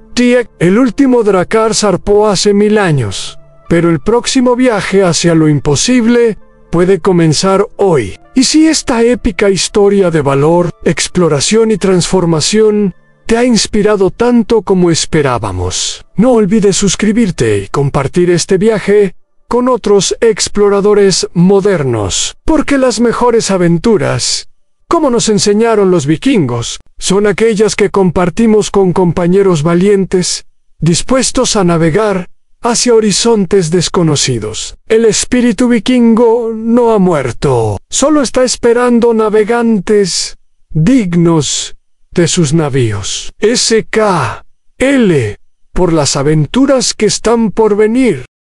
El último Drakkar zarpó hace 1000 años, pero el próximo viaje hacia lo imposible puede comenzar hoy. Y si esta épica historia de valor, exploración y transformación te ha inspirado tanto como esperábamos, no olvides suscribirte y compartir este viaje con otros exploradores modernos, porque las mejores aventuras, como nos enseñaron los vikingos, son aquellas que compartimos con compañeros valientes, dispuestos a navegar hacia horizontes desconocidos. El espíritu vikingo no ha muerto, solo está esperando navegantes dignos de sus navíos. SKL por las aventuras que están por venir.